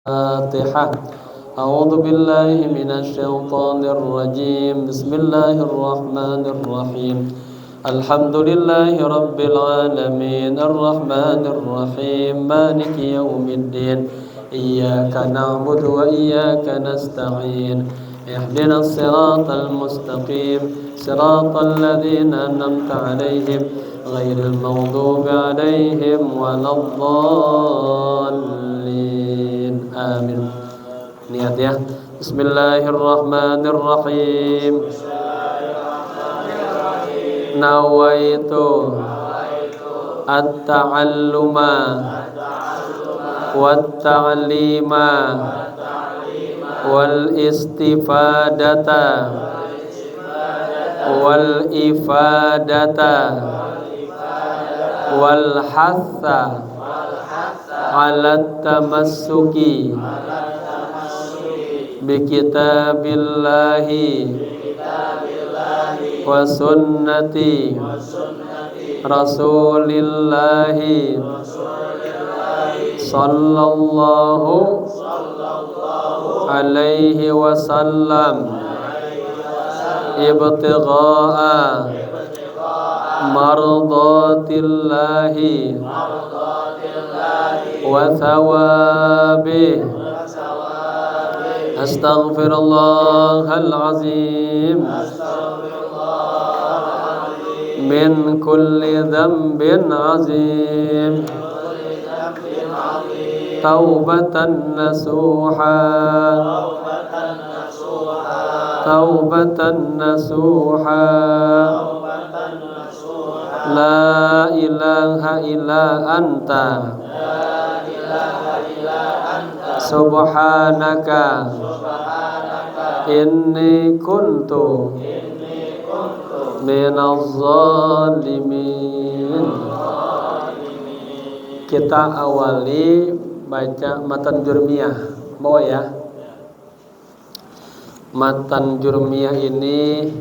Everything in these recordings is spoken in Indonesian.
الفاتحة. أعوذ بالله من الشيطان الرجيم. بسم الله الرحمن الرحيم. الحمد لله رب العالمين الرحمن الرحيم مالك يوم الدين إياك نعبد وإياك نستعين اهدنا الصراط المستقيم صراط الذين أنعمت عليهم غير المغضوب عليهم ولا الضالين آمين. Niat ya. Bismillahirrahmanirrahim. Nawaitu at-ta'alluma wat-ta'lima wal istifadata wal ifadata wal hatha ala tamassuki bi kitabillahi wa sunnati rasulillahi sallallahu alaihi wasallam ibtigha'a mardatillahi wa thawabih. Astaghfirullahal azim min kulli dhanbin azim taubatan nasuha taubatan nasuha la ilaha illa anta subhanaka inni kuntu minaz zalimin. Kita awali baca matan jurmiyah. Bawa ya. Matan jurmiyah ini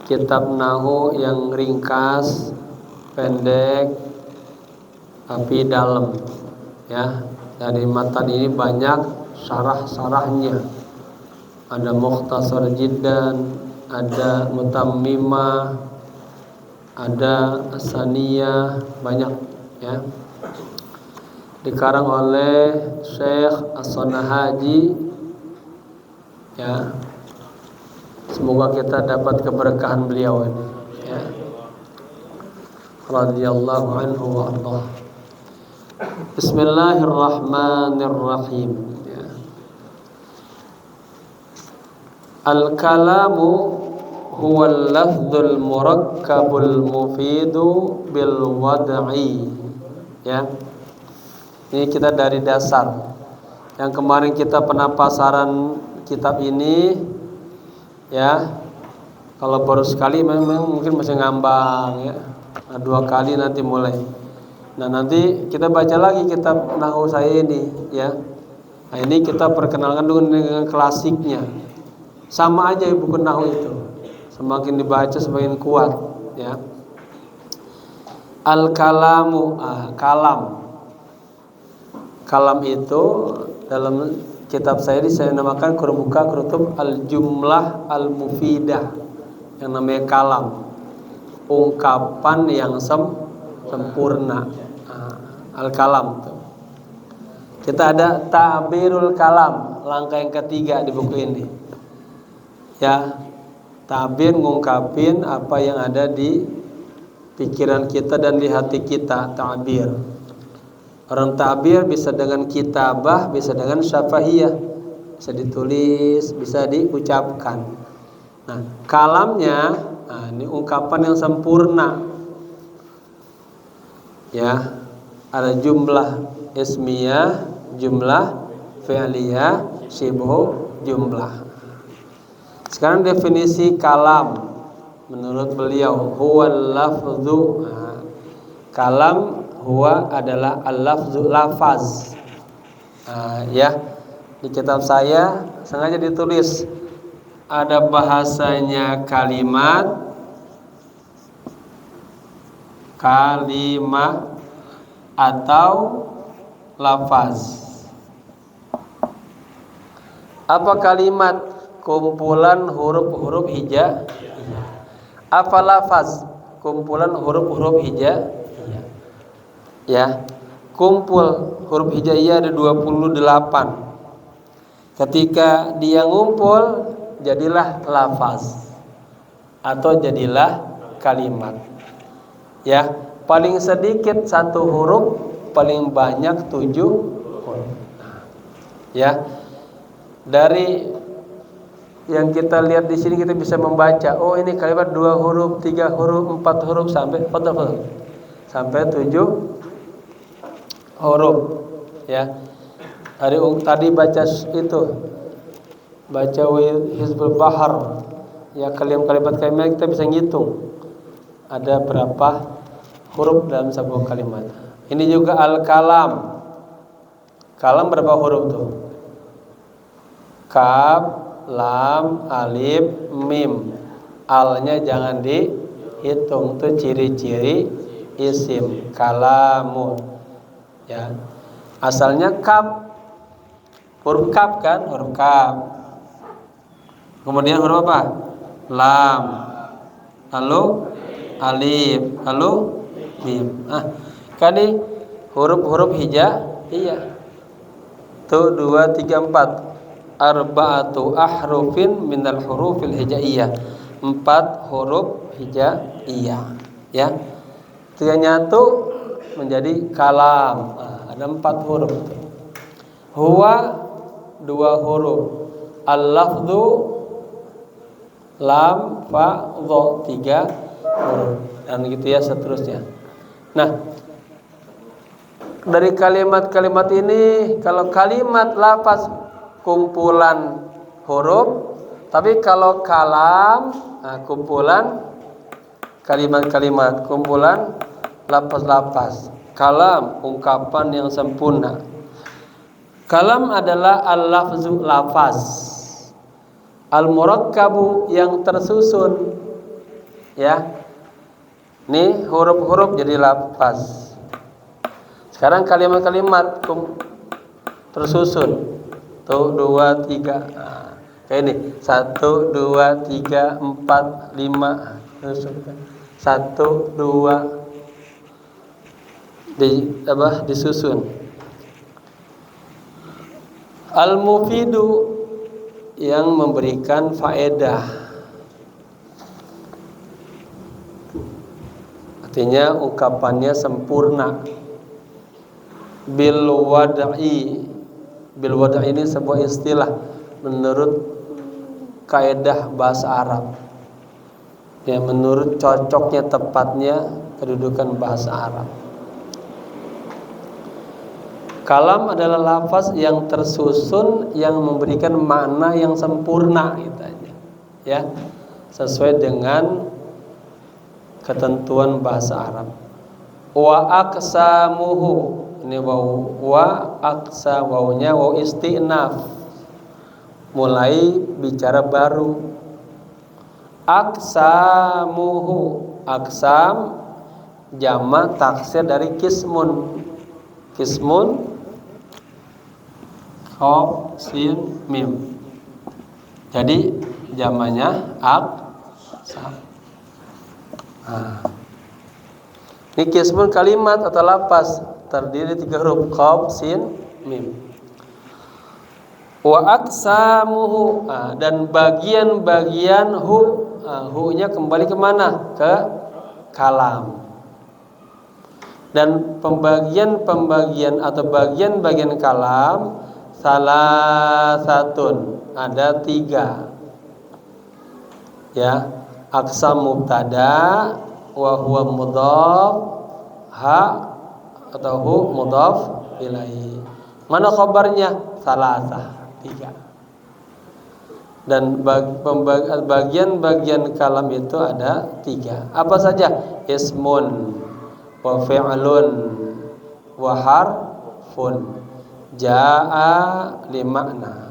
kitab nahwu yang ringkas, pendek, tapi dalam. Ya, dari matan ini banyak syarah-syarahnya. Ada mukhtasar jiddan, ada mutammimah, ada asaniyah, banyak ya. Dikarang oleh Syekh As-Sonahaji ya. Semoga kita dapat keberkahan beliau ini ya. Radhiyallahu anhu wa ardhah. Bismillahirrahmanirrahim ya. Al-kalamu huwal lafdzul murakkabul mufidu bil wad'i ya. Ini kita dari dasar. Yang kemarin kita penapasaran kitab ini ya. Kalau baru sekali memang mungkin masih ngambang ya. Nah, 2 kali nanti mulai. Nah, nanti kita baca lagi kitab nahwu saya ini ya. Nah, ini kita perkenalkan dengan klasiknya. Sama aja buku nahwu itu. Semakin dibaca semakin kuat ya. Al-kalamu kalam. Kalam itu dalam kitab saya ini saya namakan Kurbuka Kurutub al-jumlah al-mufidah. Yang namanya kalam. Ungkapan yang sempurna. Al-kalam tuh. Kita ada ta'birul kalam, langkah yang ketiga di buku ini. Ya, ta'bir ngungkapin apa yang ada di pikiran kita dan di hati kita, ta'bir. Orang ta'bir bisa dengan kitabah, bisa dengan syafahiyah. Bisa ditulis, bisa diucapkan. Nah, kalamnya, ini ungkapan yang sempurna. Ya, ada jumlah ismiyah, jumlah fi'liyah, syibhu jumlah. Sekarang definisi kalam menurut beliau huwal lafdhu. Kalam huwa adalah al-lafdhu, lafaz. Ya, di kitab saya sengaja ditulis ada bahasanya kalimat, kalimah atau lafaz. Apa kalimat? Kumpulan huruf-huruf hijaiyah. Apa lafaz? Kumpulan huruf-huruf hijaiyah. Ya. Kumpul huruf hijaiyah ada 28. Ketika dia ngumpul, jadilah lafaz atau jadilah kalimat. Ya, paling sedikit 1 huruf, paling banyak 7 huruf. Ya, dari yang kita lihat di sini kita bisa membaca, oh ini kalimat 2 huruf, 3 huruf, 4 huruf sampai sampai 7 huruf. Ya. Tadi baca itu, baca Hizbul Bahar. Ya, kalimat kita bisa ngitung ada berapa huruf dalam sebuah kalimat. Ini juga al-kalam. Kalam berapa huruf tuh? Kaf, lam, alif, mim. Alnya jangan dihitung, itu ciri-ciri isim kalamun. Ya. Asalnya kaf. Huruf kaf kan? Huruf kaf. Kemudian huruf apa? Lam. Lalu alif, lalu mim. Kali huruf-huruf hijaiyah. Tuh 2, 3, 4. Arba'atu ahrufin minal hurufil hijaiyah. 4 huruf hijaiyah. Ya. Itu yang nyatu menjadi kalam. Ada 4 huruf. Huwa 2 huruf. Al-lafdhu lam, fa, dha 3 huruf. Dan gitu ya seterusnya. Nah, dari kalimat-kalimat ini, kalau kalimat lafaz kumpulan huruf, tapi kalau kalam kumpulan kalimat-kalimat, kumpulan lafaz-lafaz. Kalam ungkapan yang sempurna. Kalam adalah al-lafzu lafaz, al-murakkabu yang tersusun. Ya. Nih huruf-huruf jadi lafaz. Sekarang kalimat-kalimat tersusun. Tuh 2, 3. Kayak ini 1, 2, 3, 4, 5. 1, 2 disusun. Al-mufidu yang memberikan faedah. Artinya ungkapannya sempurna. Bil wad'i. Bil wad'i ini sebuah istilah menurut kaidah bahasa Arab. Ya, menurut cocoknya tepatnya kedudukan bahasa Arab. Kalam adalah lafaz yang tersusun yang memberikan makna yang sempurna gitu aja. Ya. Sesuai dengan ketentuan bahasa Arab. Wa aqsamuhu, ini waw, wa aqsa, wawnya waw istinaf, mulai bicara baru. Aqsamuhu, aqsam jamak taksir dari kismun. Kismun qaf, sin, mim. Jadi jamaknya aqsam. Ini kismun kalimat atau lafaz terdiri 3 huruf qaf, sin, mim. Wa aqsamuhu, dan bagian-bagian hu-nya kembali kemana? Ke kalam. Dan pembagian atau bagian-bagian kalam salasatun, ada 3. Ya, aqsam mubtada wa huwa mudhaf, ha atau hu mudhaf ilaihi. Mana khabarnya? Salasah, 3. Dan bagian-bagian kalam itu ada 3. Apa saja? Ismun wa fi'lun wa harfun jaa li makna.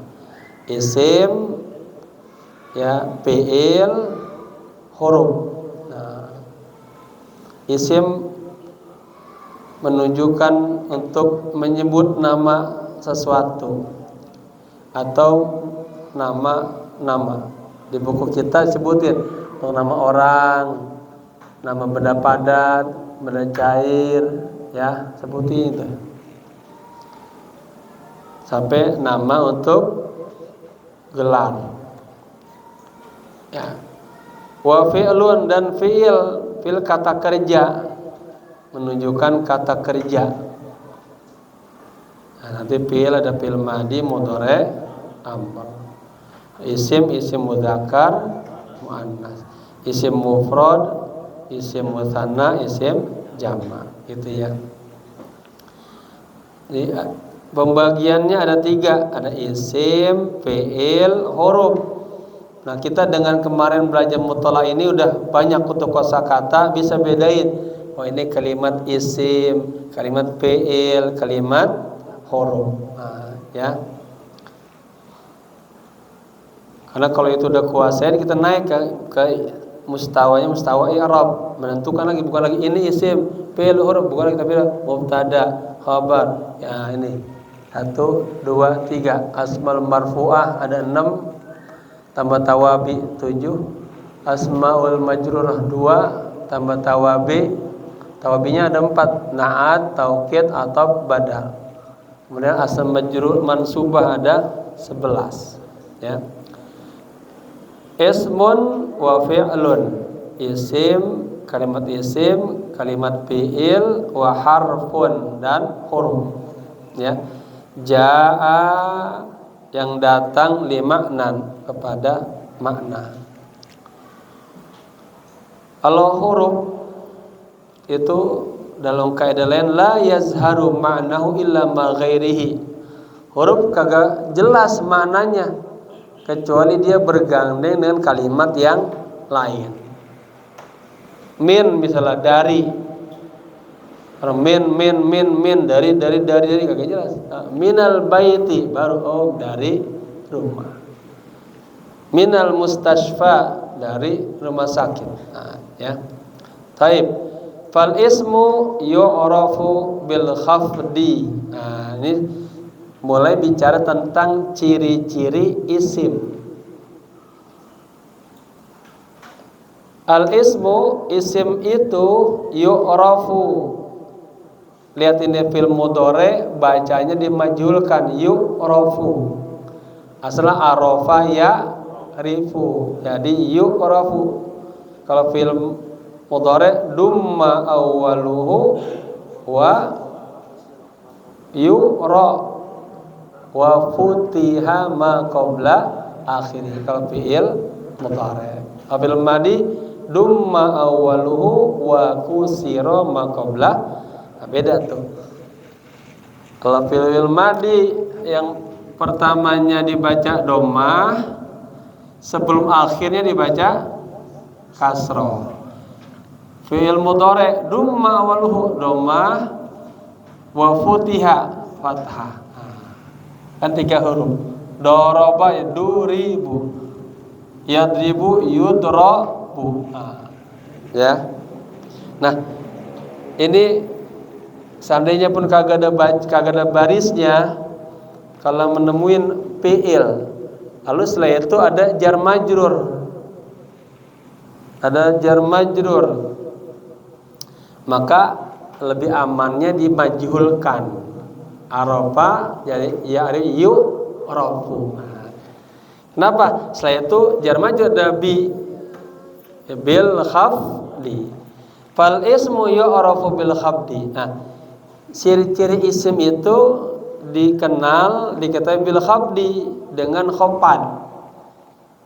Isim, ya, fi'il, huruf. Isim menunjukkan untuk menyebut nama sesuatu atau nama. Di buku kita sebutin nama orang, nama benda padat, benda cair, ya, sebutin itu. Sampai nama untuk gelar. Ya. Wa fi'lun dan fi'il kata kerja, menunjukkan kata kerja. Nah, nanti fi'il ada fi'il madi, mudhari, amr. Isim mudzakkar, muannas. Isim mufrad, isim mutsanna, isim jama'. Gitu ya. Jadi, pembagiannya ada 3, ada isim, fi'il, huruf. Nah, kita dengan kemarin belajar muthalah ini udah banyak untuk kosakata, bisa bedain. Oh, ini kalimat isim, kalimat fi'il, kalimat huruf. Nah, ya. Karena kalau itu udah kuasain, kita naik ke mustawa i'rab, menentukan lagi, bukan lagi ini isim, fi'il, huruf, bukan lagi, tapi mubtada, khabar. Ya, ini 1, 2, 3. Asmal marfu'ah ada 6 tambah tawabi 7. Asmaul majrurah 2 tambah tawabi. Tawabinya ada 4, na'at, taukid, atau badal. Kemudian asal majrur mansubah ada 11, ya. Ismun wa fi'lun, isim, kalimat fi'il, wa harfun, dan huruf, ya. Ja'a yang datang li maknan, kepada makna. Kalau huruf itu dalam kaidah lain la yazharu ma'nahu illa ma ghairihi. Huruf kagak jelas maknanya kecuali dia bergandeng dengan kalimat yang lain. Min misalnya dari, min dari kagak jelas. Minal baiti baru dari rumah. Minal mustashfa dari rumah sakit. Nah, ya. Taib. Fal ismu yu'rafu bil khafdi. Nah, ini mulai bicara tentang ciri-ciri isim. Al ismu, isim itu yu'rafu. Lihat ini fil mudhari, bacanya dimajulkan, yu'rafu. Asalnya arafa ya rifu, jadi yu'rafu. Kalau fil mudhari dumma awwaluhu wa yu'ra wa futiha ma qabla akhirih. Kalau fi'il mudhari. Fil madi dumma awwaluhu wa kusira ma qabla. Nah, beda tuh. Kalau fi'il madi yang pertamanya dibaca dhammah, sebelum akhirnya dibaca kasroh. Fi'il mudhari dumma awaluhu dhammah wa futiha fathah. Kan 3 huruf. Daraba duribu, yadribu yudrabu. Ya. Nah, ini seandainya pun kagak ada barisnya, kalau menemuin fi'il, lalu setelah itu ada jar majrur. Ada jar majrur. Maka lebih amannya dimajhulkan. Arafa jadi ya yu'rafu. Kenapa? Setelah itu jar majrur ada bil khafdi. Fal ismu yu'rafu bil khafdi. Nah, ciri-ciri isim itu diketahui bil khafdi, dengan khofad.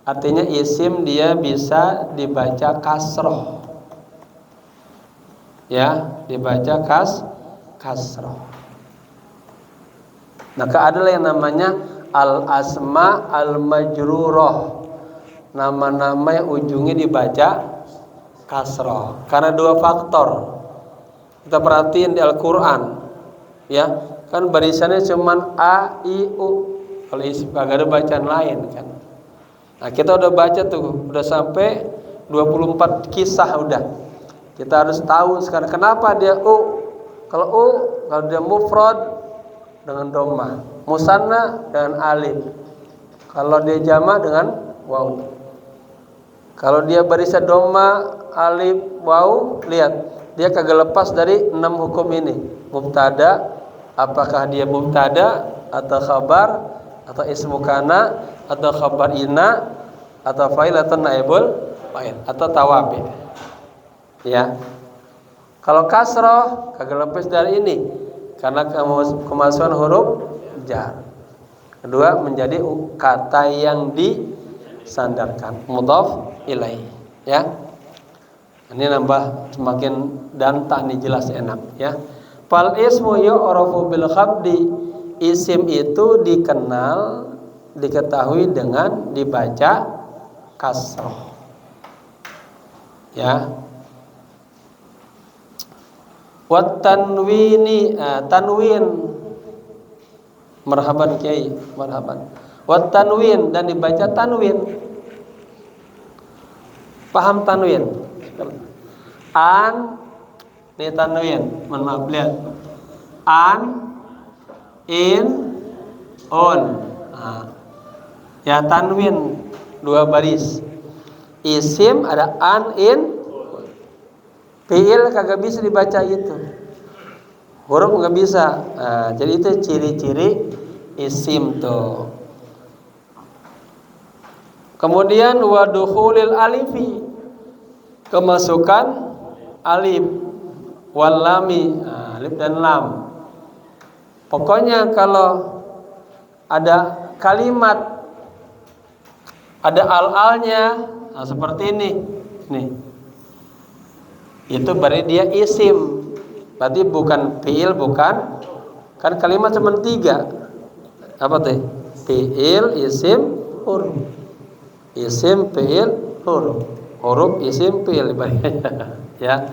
Artinya isim dia bisa dibaca kasroh, ya, dibaca kasroh. Maka adalah yang namanya al asma al majrurah, nama-nama yang ujungnya dibaca kasroh. Karena 2 faktor. Kita perhatiin di Al-Quran, ya, kan barisannya cuman a i u. Kalau isim kagak ada bacaan lain kan. Nah, kita udah baca tuh, udah sampai 24 kisah udah. Kita harus tahu sekarang kenapa dia u. Kalau dia mufrad dengan dhammah, musanna dengan alif. Kalau dia jamak dengan waw. Kalau dia barisan dhamma alif waw, lihat dia kagak lepas dari 6 hukum ini. Mubtada, apakah dia mubtada atau khabar atau ismu kana atau khabar inna atau fa'il atau naibul fa'il atau tawabi. Ya. Kalau kasroh kagak lepas dari ini karena kemasukan huruf jar. Kedua, menjadi kata yang disandarkan, mudhaf ilaih, ya. Ini nambah semakin dan tak nih jelas enak, ya. Fal ismu yu'rafu bil khabdi. Isim itu dikenal, diketahui dengan dibaca kasroh, ya. Wat tanwini, tanwin. Marhaban Kiai, marhaban. Wat tanwin, dan dibaca tanwin. Paham tanwin? An, ini tanwin. Mohon maaf, lihat. An, in, on. Ya, tanwin 2 baris. Isim ada an, in. Fi'il kagak bisa dibaca itu. Huruf nggak bisa. Jadi itu ciri-ciri isim tuh. Kemudian wadukhulil alifi, kemasukan alif, wal lami, alif dan lam. Pokoknya kalau ada kalimat ada al-alnya, seperti ini, nih, itu berarti dia isim. Berarti bukan fi'il, bukan, kan kalimat cuma 3. Apa tuh? Fi'il, isim, huruf. Isim, fi'il, huruf. Huruf, isim, fi'il, ya.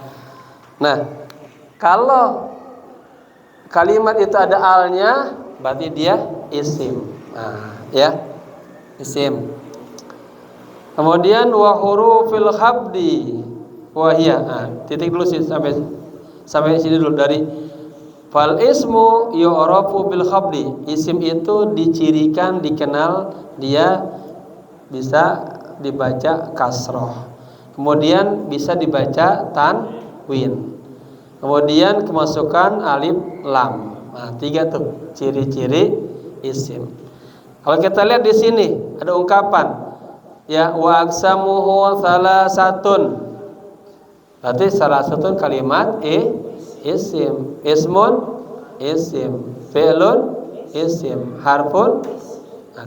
Nah, kalau kalimat itu ada alnya, berarti dia isim. Ya, isim. Kemudian wa hurufil khabdi wahia. Titik dulu sih, sampai sini dulu. Dari fal ismu yu'rafu bil khabdi. Isim itu dicirikan, dikenal, dia bisa dibaca kasroh. Kemudian bisa dibaca tanwin. Kemudian kemasukan alif lam. 3 tuh ciri-ciri isim. Kalau kita lihat di sini ada ungkapan, ya, wa aqsamuhu salasatun. Berarti salah satu kalimat isim, ismun isim, fi'lun isim, harfun.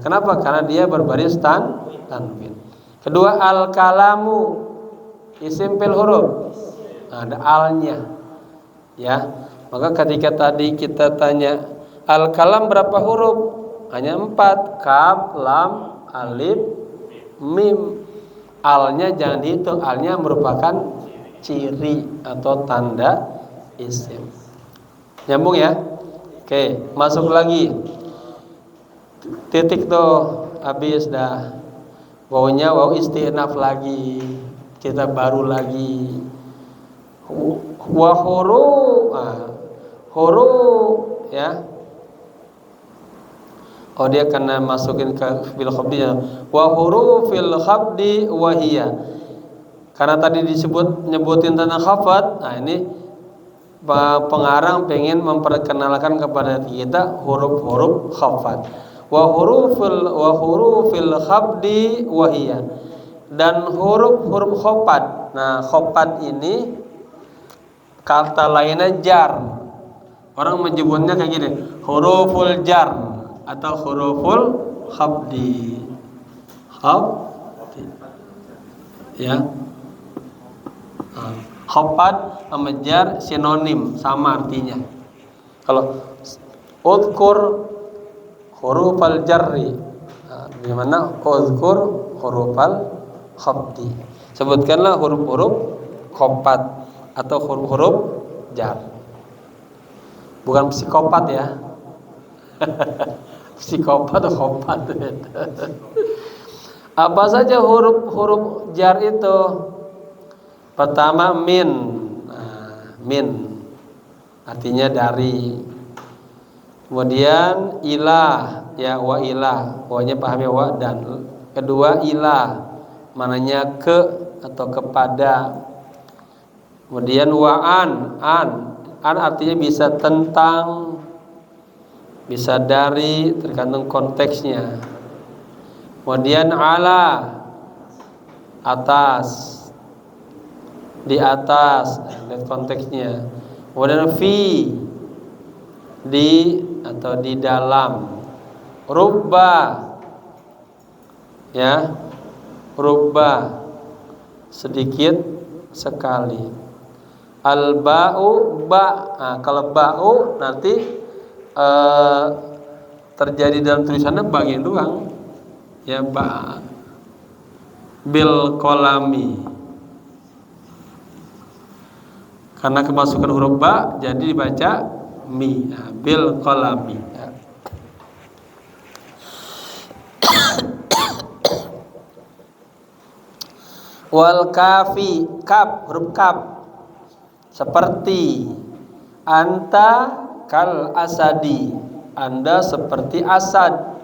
Kenapa? Karena dia berbaris tanwin. Kedua, al kalamu, isim fil huruf, ada alnya, ya. Maka ketika tadi kita tanya al kalam berapa huruf, hanya 4, kaf, lam, alif, mim. Alnya jangan dihitung, alnya merupakan ciri atau tanda isim. Nyambung ya? Oke, masuk lagi. Titik tuh habis dah. Wawunya waw istinaf lagi. Kita baru lagi. Wa huruf, huruf, ya. Oh, dia kena masukin ke fil khabdi. Wa hurufil khabdi wahia. Karena tadi nyebutin tentang khafat, ini pengarang pengen memperkenalkan kepada kita huruf-huruf khafat. Wa hurufil khabdi wahia, dan huruf-huruf khafat. Nah, khafat ini kata lainnya jar. Orang menyebutnya kayak gini, huruful jar atau huruful khabdi. Khabdi, ya. Khafat sama jar sinonim, sama artinya. Kalau udhkur hurufal jarri, bagaimana udhkur hurufal khafdi. Sebutkanlah huruf-huruf khafat atau huruf-huruf jar. Bukan psikopat ya. Psikopat atau khafat. Apa saja huruf-huruf jar itu? Pertama min, min artinya dari. Kemudian ilah, ya wa ila, wanya pahami wa dan. Kedua ila, mananya ke atau kepada. Kemudian wa an artinya bisa tentang, bisa dari, tergantung konteksnya. Kemudian ala, atas, di atas, lihat konteksnya. Kemudian fi, di atau di dalam. Rubba, ya, rubba, sedikit sekali. Al ba'u, ba, nah, kalau ba'u nanti terjadi dalam tulisannya bagian doang, ya, ba bil kolami, karena kemasukan huruf ba jadi dibaca mi, nah, bil kolami, ya. Wal kafi, kaf, huruf kaf, seperti anta kal asadi, Anda seperti asad,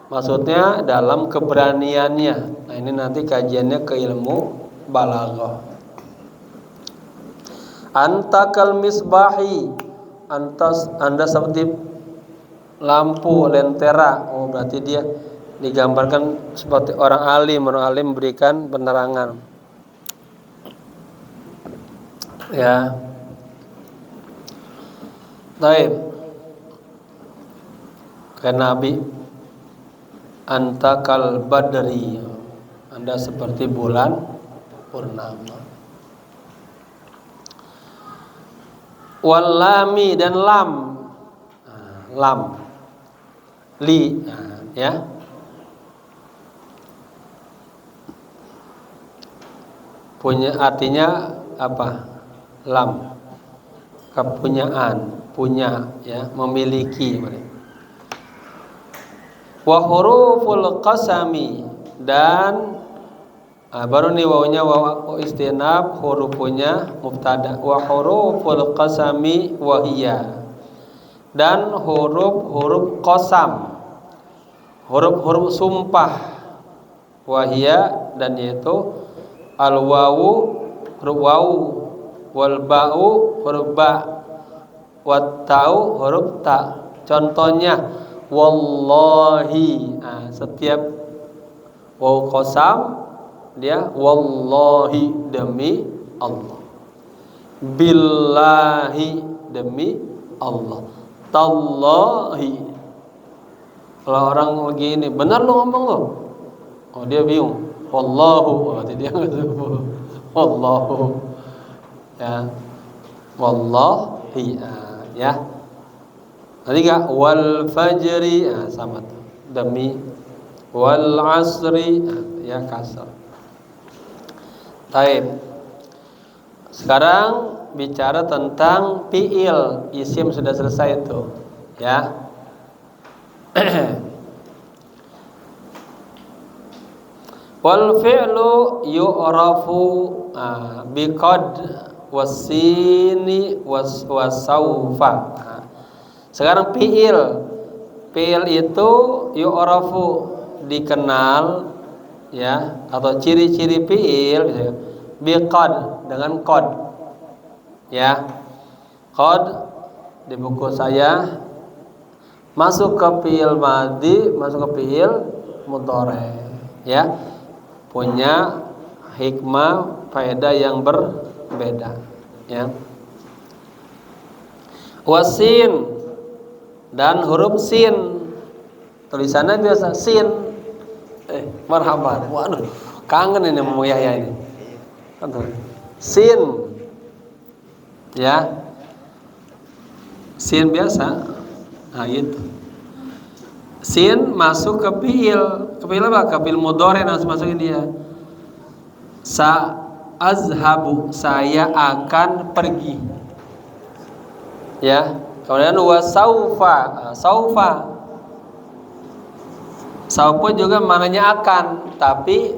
maksudnya dalam keberaniannya. Nah, ini nanti kajiannya ke ilmu balaghah. Anta kal misbahi, Anda seperti lampu lentera. Oh, berarti dia digambarkan seperti orang alim memberikan penerangan, ya. Baik, kayak Nabi, anta kal badri, Anda seperti bulan purnama. Wal lami, dan lam, lam, li, ya, punya artinya apa? Lam, kepunyaan, punya, ya, memiliki. Wa huruful qasami, dan baru nih wawunya wawu istinab, hurufunya mubtada. Wa huruful qasami wahiyya, dan huruf-huruf qasam, huruf-huruf sumpah, wahiyya, dan yaitu al wawu, huruf wawu, wal ba'u, huruf ba, wat ta'u, huruf ta. Contohnya wallahi, setiap wawu qasam dia wallahi, demi Allah. Billahi, demi Allah. Tallahi, kalau orang begini, benar lo ngomong lo, oh dia bingung. Wallahu, berarti dia nggak tahu. Wallahu, ya, wallahi, ya. Nanti nggak wal fajri, sama tuh, demi. Wal asri, ya, kasar. Taib. Sekarang bicara tentang fiil, isim sudah selesai itu, ya. Wal fi'lu yu'rafu biqad wasini wasaufa. Sekarang fiil itu yu'rafu, dikenal, ya, atau ciri-ciri fiil biqad, dengan qad, ya. Qad di buku saya masuk ke fiil madhi, masuk ke fiil mudhari, ya, punya hikmah, faedah yang berbeda, ya. Wasin, dan huruf sin, tulisannya biasa sin. Marhaban, waduh, kangen ini mau Yahya ini. Sin, ya, sin biasa. Nah, itu sin masuk ke fiil apa? Ke fiil mudhari, harus masukin dia. Sa azhabu, saya akan pergi, ya. Kemudian wasaufa, saufa juga maknanya akan, tapi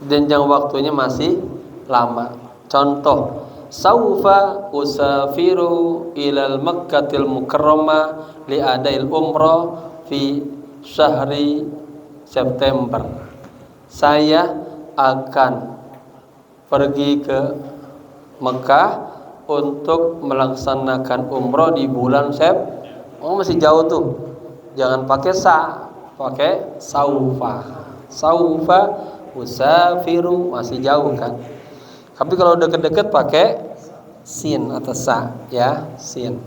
jenjang waktunya masih lama. Contoh, saufa usafiru ilal Makkatil Mukarramah li adail umrah fi syahri September. Saya akan pergi ke Mekah untuk melaksanakan umroh di bulan Oh, masih jauh tuh. Jangan pakai pakai saufa. Saufa usafiru, masih jauh kan. Tapi kalau deket-deket pakai sin atau sa, ya, sin.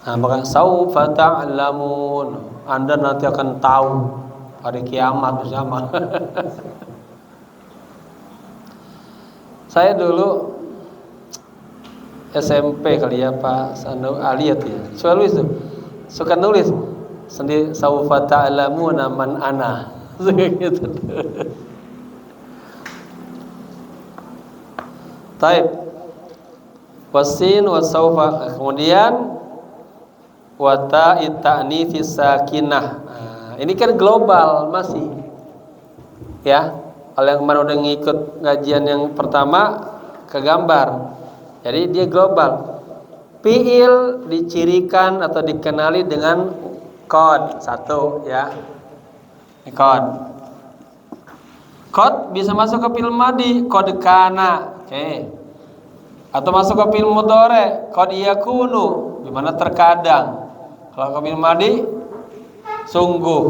Nah, maka saufa ta'lamun, Anda nanti akan tahu hari kiamat bersama. Saya dulu SMP kali ya Pak Aliyat ya. Suka nulis sendiri saufa ta'lamuna man ana. Gitu. Taib. Wasin wa saufa. Kemudian wa ta'it ta'nits sakinah. Nah, ini kan global masih. Ya. Kalau yang kemarin udah ngikut ngajian yang pertama kegambar. Jadi dia global. Fi'il dicirikan atau dikenali dengan kod satu, ya. Kod. Kod bisa masuk ke fi'il madi, kod kana, oke. Atau masuk ke fi'il mudhari, kod yakunu, di mana terkadang. Kalau ke fi'il madi, sungguh,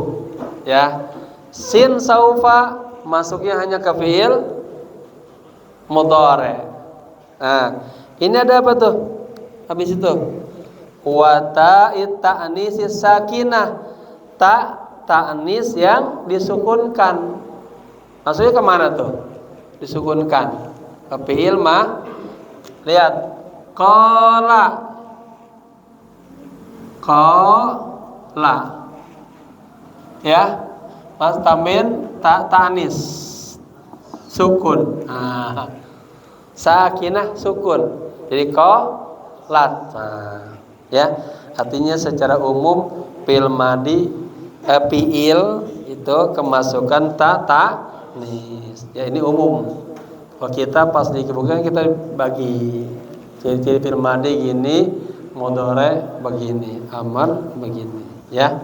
ya. Sin saufa masuknya hanya ke fi'il mudhari. Nah, ini ada apa tuh? Habis itu wa ta'it ta'nis sakinah, ta'nis yang disukunkan. Maksudnya kemana tuh? Disukunkan ke fi'il lihat qala ya, pas tamin ta'nis sukun. Sakinah sukun. Jadi qalat. Ya, artinya secara umum fi'il madi fi'il itu kemasukan ta'nis. Ya, ini umum. Kalau kita pas di kebukaan kita bagi ciri-ciri fi'il madi gini, mudhari begini, amar begini, ya.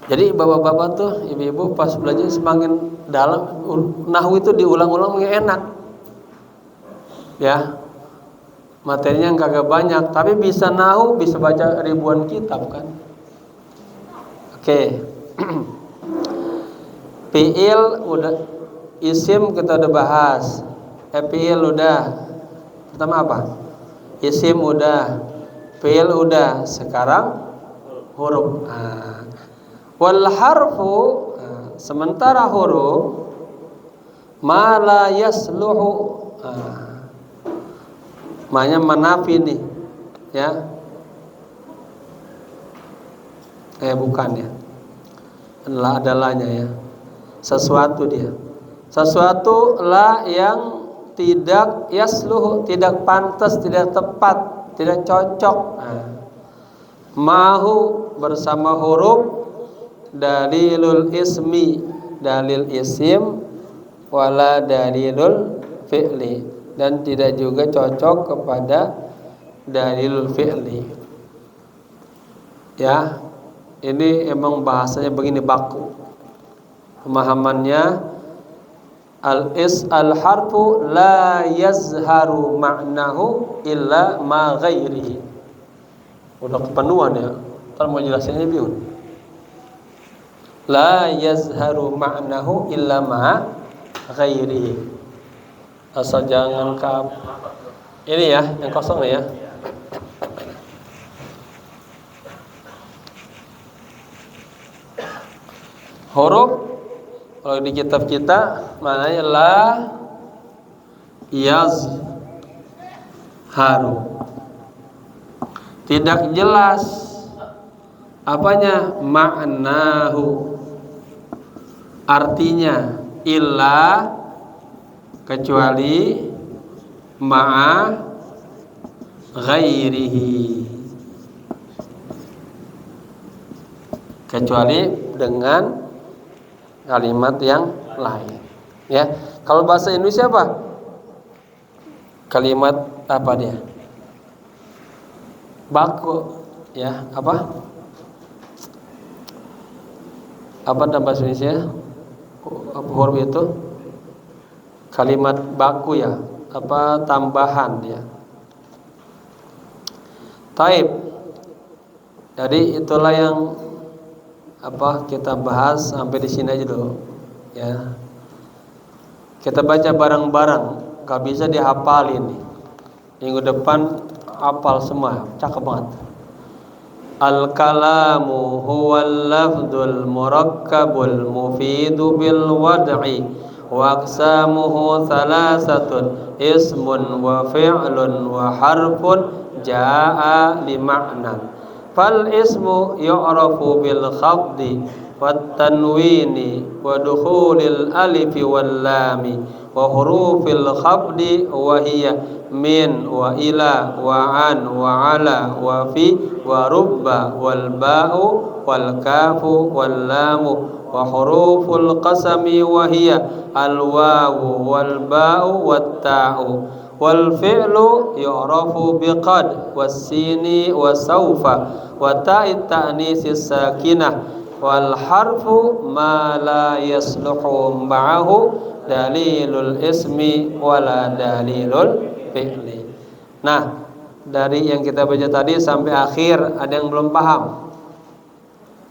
Jadi bapak-bapak tuh, ibu-ibu pas belajar semakin dalam, nahwu itu diulang-ulang enak. Ya. Materinya kagak banyak, tapi bisa nahwu, bisa baca ribuan kitab kan. Oke. Fi'il udah, isim kita udah bahas. Fi'il udah. Pertama apa? Isim udah. Fi'il udah. Sekarang huruf. Wal harfu, sementara huruf ma la yasluhu, maknanya manafi nih, ya. Bukan ya. Adalahnya ya. Sesuatu dia. Sesuatu la yang tidak yasluhu, tidak pantas, tidak tepat, tidak cocok. Mahu bersama huruf dalilul ismi, dalil isim, wala dalilul fi'li, dan tidak juga cocok kepada dalilul fi'li. Ya, ini emang bahasanya begini baku. Pemahamannya al-harfu la yazharu ma'nahu illa ma ghairihi. Udah kepenuhan ya. Ntar mau jelasinnya biun. La yazharu ma'nahu illa ma ghairihi. Asal jangan ini ya, yang kosong ya. Huruf kalau di kitab kita maknanya la yazharu. Tidak jelas apanya, ma'nahu, artinya, illa, kecuali, ma'a ghairihi, kecuali dengan kalimat yang lain, ya. Kalau bahasa Indonesia apa? Kalimat apa dia? Baku, ya, apa? Apa dalam bahasa Indonesia? Huruf itu kalimat baku ya, apa tambahan ya. Taib. Jadi itulah yang kita bahas sampai di sini aja dulu ya. Kita baca bareng-bareng, gak bisa dihafalin nih. Minggu depan hafal semua, cakep banget. Al-kalamu huwal lafdul murakkabul mufidu bil wad'i wa aqsamuhu thalathatun ismun wa fi'lun wa harfun jaa'a li ma'nan. Fal ismu yu'rafu bil khafdi wat tanwini wa dukhulil alifi wal lami wa hurufil khafdi wa hiya min wa ila wa an wa ala wa fi wa rubba wal ba'u wal kafu wal lamu wa huruful qasami wa hiya al wawu wal ba'u wat ta'u wal fi'lu yu'rafu biqad was sini wa sawfa wa ta'it ta'nisis sakinah wal harfu ma la yasluhu ma'ahu dalilul ismi wala dalilul fi'li. Nah, dari yang kita baca tadi sampai akhir ada yang belum paham?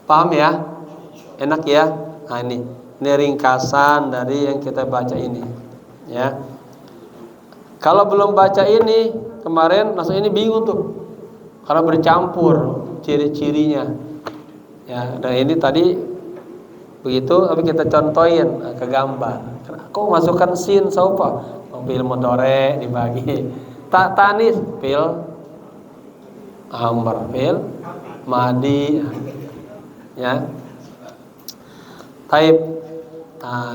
Paham ya? Enak ya? Nah ini ringkasan dari yang kita baca ini ya. Kalau belum baca ini kemarin langsung ini bingung tuh, karena bercampur ciri-cirinya ya. Dan ini tadi begitu, tapi kita contohin ke gambar. Kok masukkan sin saupa? Fil mudhari dibagi. Tanis fil amr, fil madi ya. Taib.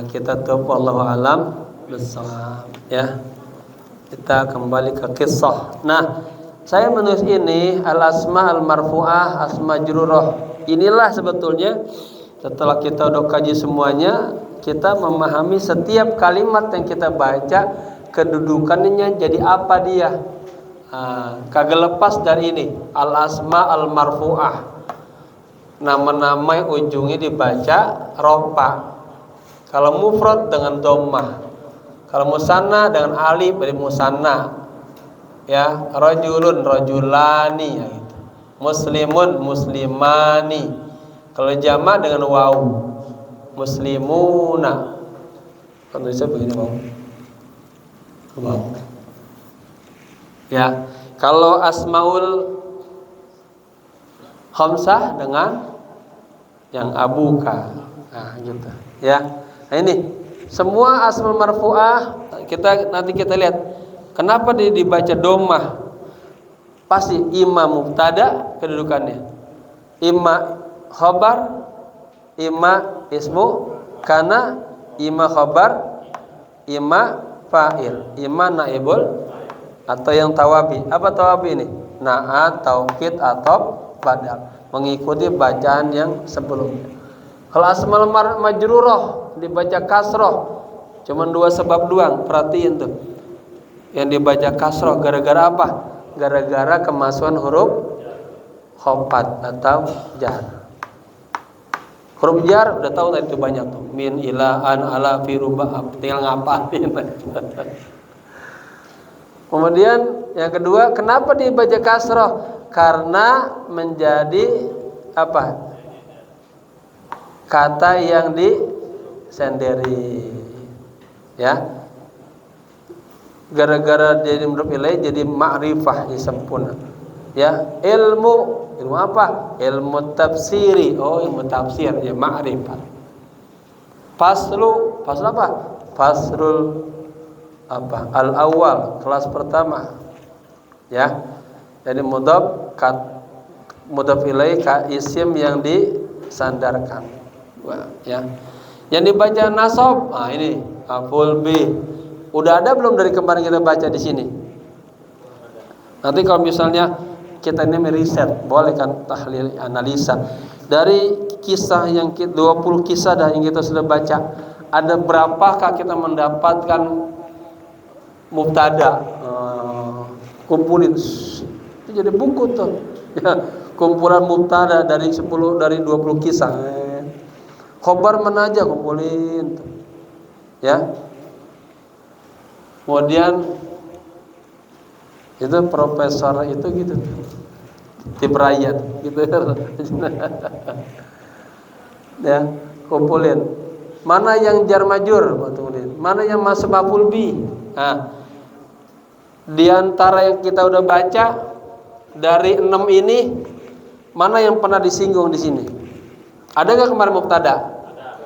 Kita tutup wallahu alam bissawab ya. Kita kembali ke kisah. Nah, saya menulis ini al-asma al-marfu'ah, asma majrurah. Inilah sebetulnya setelah kita udah kaji semuanya, kita memahami setiap kalimat yang kita baca kedudukannya jadi apa dia. Kagak lepas dari ini al-asma al-marfu'ah. Nama-nama ujungnya dibaca rofa. Kalau mufrad dengan dhammah. Kalau musanna dengan alif dari musanna. Ya, rajulun rajulani ya gitu. Muslimun muslimani. Kalau jamak dengan waw. Muslimuna. Kan bisa begini waw. Waw. Ya, kalau asmaul khamsah dengan yang abuka. Nah, gitu. Ya. Nah, ini semua asmaul marfu'ah nanti kita lihat kenapa dibaca dhammah. Pasti imma mubtada kedudukannya. Imma khabar, imma ismu kana, imma khabar, imma fa'il, imma naibul atau yang tawabi. Apa tawabi ini? Na'at, taukid atau badal, mengikuti bacaan yang sebelumnya. Kalau asmal majrurah dibaca kasroh, cuman dua sebab doang. Perhatiin tuh, yang dibaca kasroh gara-gara apa? Gara-gara kemasukan huruf khafat atau jar. Huruf jar udah tahu tadi itu banyak tuh, min, ila, an, ala, fi, ruba, tinggal ngapalin. Kemudian yang kedua, kenapa dibaca kasroh? Karena menjadi apa? Kata yang disendiri ya. Gara-gara jadi mudhof ilaih jadi ma'rifah sempurna ya. Ilmu apa? Ilmu tafsiri. Oh, ilmu tafsir ya, ma'rifah. Faslu apa? Fasrul apa? Al-awwal, kelas pertama ya. Jadi mudhof ilaih ka isim yang disandarkan ya. Yang dibaca nasab, ini maf'ul bih. Udah ada belum dari kemarin kita baca di sini? Nanti kalau misalnya kita ini meriset, boleh kan tahlil analisa dari kisah yang 20 kisah dah yang kita sudah baca. ada berapakah kita mendapatkan mubtada? Kumpulin itu jadi buku tuh ya, kumpulan mubtada dari 20 kisah. Khobar mana aja kumpulin tuh. Ya. Kemudian itu profesor itu gitu Tibrayat gitu ya, kumpulin mana yang jar majur, mana yang masuk maf'ul bi. Nah, di antara yang kita udah baca dari 6 ini, mana yang pernah disinggung di sini? Ada nggak kemarin mubtada?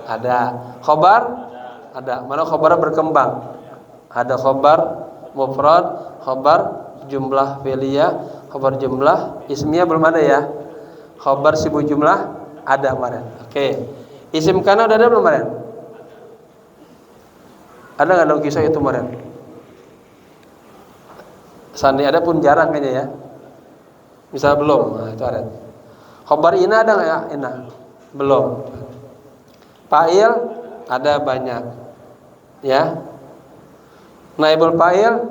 Ada. Khobar? Ada. Mana khobar berkembang? Ada khobar mufrad, khobar jumlah fi'liyah, khobar jumlah ismiyah belum ada ya. Khobar sibuk jumlah ada kemarin. Oke. Isim kana udah ada belum kemarin? Ada nggak dong kisah itu kemarin? Sandi ada pun jarang kayaknya ya. Misal belum, nah itu ada. Khobar ina ada nggak ya? Ina belum. Fa'il ada banyak, ya. Naibul fa'il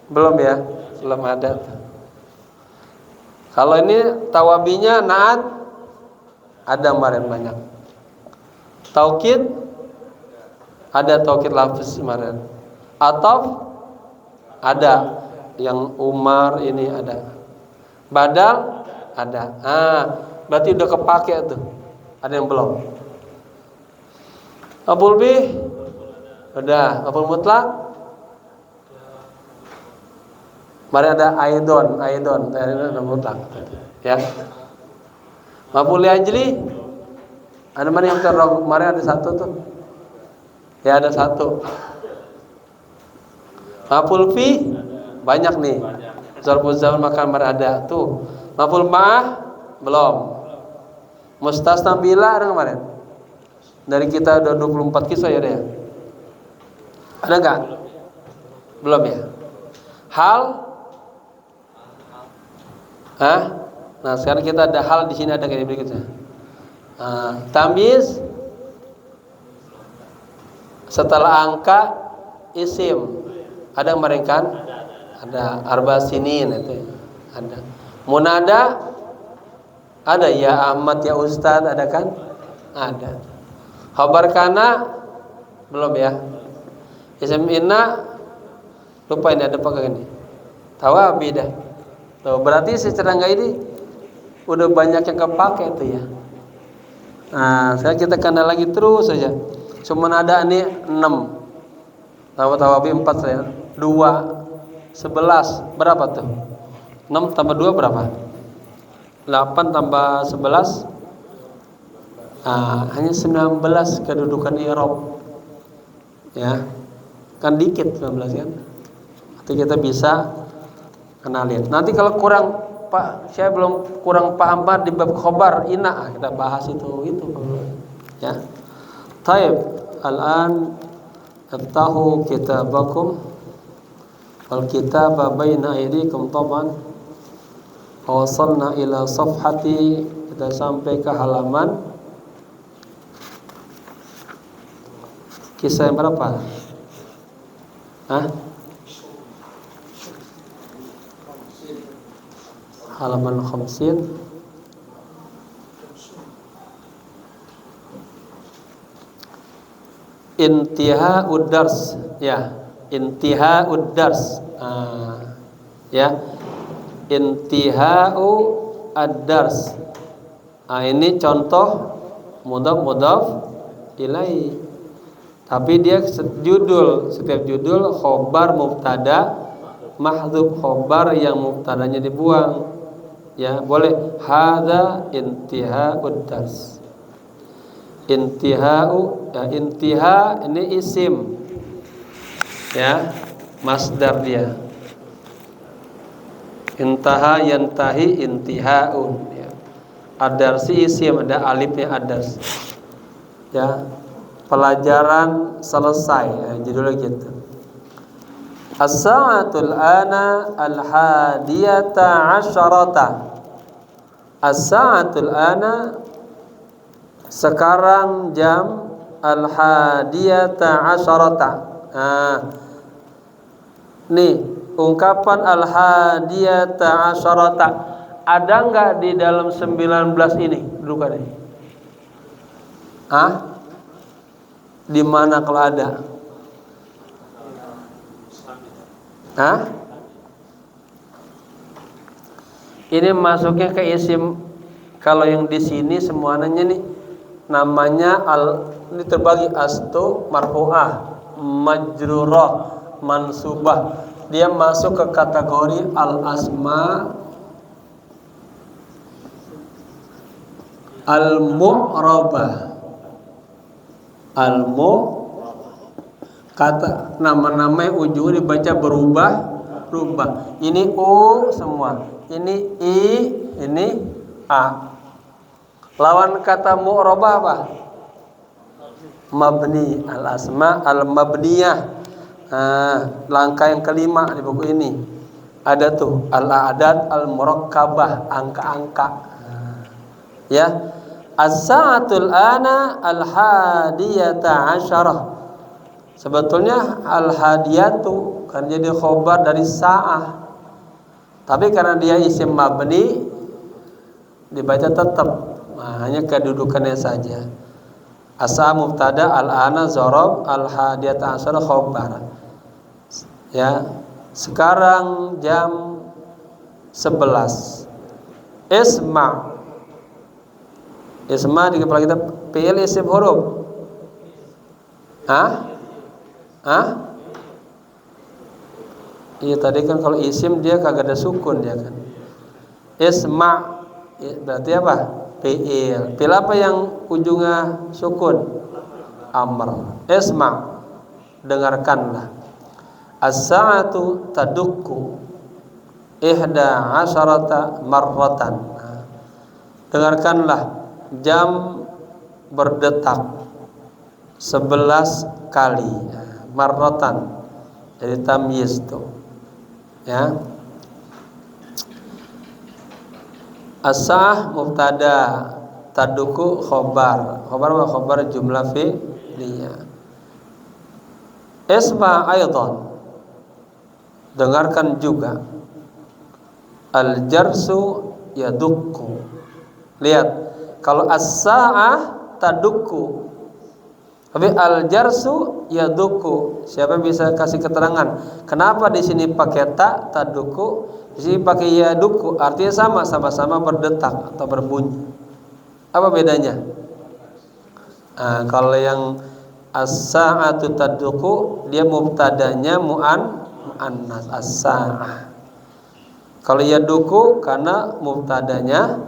belum ya, belum ada. Kalau ini tawabinya naat ada kemarin banyak. Taukid ada taukid lafaz kemarin. Ataf ada, yang Umar ini ada. Badal ada. Berarti udah kepake tuh. Ada yang belum. Maf'ul bih udah. Maf'ul mutlak mari ada aidon ada mutlak ya. Maf'ul ajli ada mana yang terrog, mari ada satu tuh. Ya ada satu. Maf'ul fi banyak nih. Zarful zaman maka mari ada tuh. Maf'ul ma'ah belum. Mustasna bila ada kemarin. Dari kita ada 24 kisah ya ada ya. Ada enggak? Belum ya. Hal? Nah, sekarang kita ada hal di sini ada kayak berikutnya. Tamyiz setelah angka isim. Ada kemarin kan? Ada arba sinin itu. Ada. Munada ada ya Ahmad ya Ustadz ada kan? Ada. Khabar kana belum ya. Isim inna lupa ini ada pakai ini. Tawabi dah. Tuh, berarti secara enggak ini udah banyak yang kepake itu ya. Nah, sekarang kita kenal lagi terus saja. Cuma ada ini 6. Tawabi 4 saya. 2 11 berapa tuh? 6 tambah 2 berapa? 8 tambah 11 hanya 19 kedudukan i'rab. Ya. Kan dikit 19 kan. Nanti kita bisa kenalin. Nanti kalau kurang Pak, saya belum kurang paham banget di bab khobar ina, kita bahas itu ya. Taib, al-an tahu kitabakum wal kitaba baina aydikum taban. Wasalna ila safhati, kita sampai ke halaman kisah yang berapa? Halaman 50. Intiha'ud dars ya. Intiha'ud dars. Ya. Intiha'u ad-dars. Ini contoh mudhaf ilaih. Tapi dia setiap judul khobar mubtada mahdzuf, khobar yang mubtadanya dibuang. Ya, boleh hadza intiha'ud dars. Intiha'u ya, intiha ini isim. Ya, masdar dia. Intaha yantahi intiha'un ya. Ad-darsi isim, ada alifnya ad-dars. Ya. Pelajaran selesai ya, judulnya gitu. As-sa'atul ana al-hadiyata asyarata. As-sa'atul ana sekarang jam al-hadiyata asyarata. Nah, nih ungkapan al-hadiyata asyarata ada nggak di dalam 19 ini? Dulu kan ini. Di mana kalau ada? Ini masuknya ke isim. Kalau yang di sini semuanya nih namanya ini terbagi astu, marfu'ah, majrurah, mansubah. Dia masuk ke kategori al-asma al-mu'rabah. Kata nama-nama yang ujungnya dibaca berubah. Ini u semua, ini i, ini a. Lawan kata mu'rabah apa? Mabni, al-asma al-mabniyah. Langkah yang kelima di buku ini ada tuh al-a'dad al-murakkabah, angka-angka. Ya, as-sa'atul ana al-hadiyata asyarah. Sebetulnya al-hadiyatu kan jadi khobar dari sa'ah, tapi karena dia isim mabni dibaca tetap, hanya kedudukannya saja. As-sa'a mubtada, al-ana dzarab, al-hadiyata asyarah khobar. Ya, sekarang jam 11. Isma di kepala kita fi'il isim huruf. Iya tadi kan kalau isim dia kagak ada sukun dia kan. Isma berarti apa? Fi'il. Fi'il apa yang ujungnya sukun? Amr. Isma, dengarkanlah. As-sa'atu tadukku ihda asyarata marratan. Dengarkanlah, jam berdetak 11 kali. Marratan jadi tamyiz tuh. Ya. As-sa'ah mubtada, taduku khobar. Khobar jumlah fi'liyah. Isma aidan, dengarkan juga. Al-jarsu yadukku. Lihat, kalau as-sa'ah tadukku, tapi al-jarsu yadukku. Siapa bisa kasih keterangan? Kenapa di sini pakai ta tadukku, di sini pakai yadukku? Artinya sama-sama berdetak atau berbunyi. Apa bedanya? Kalau yang as-sa'atu tadukku, dia mubtadanya mu'annas as-sa'ah. Kalau yaduku karena mubtadanya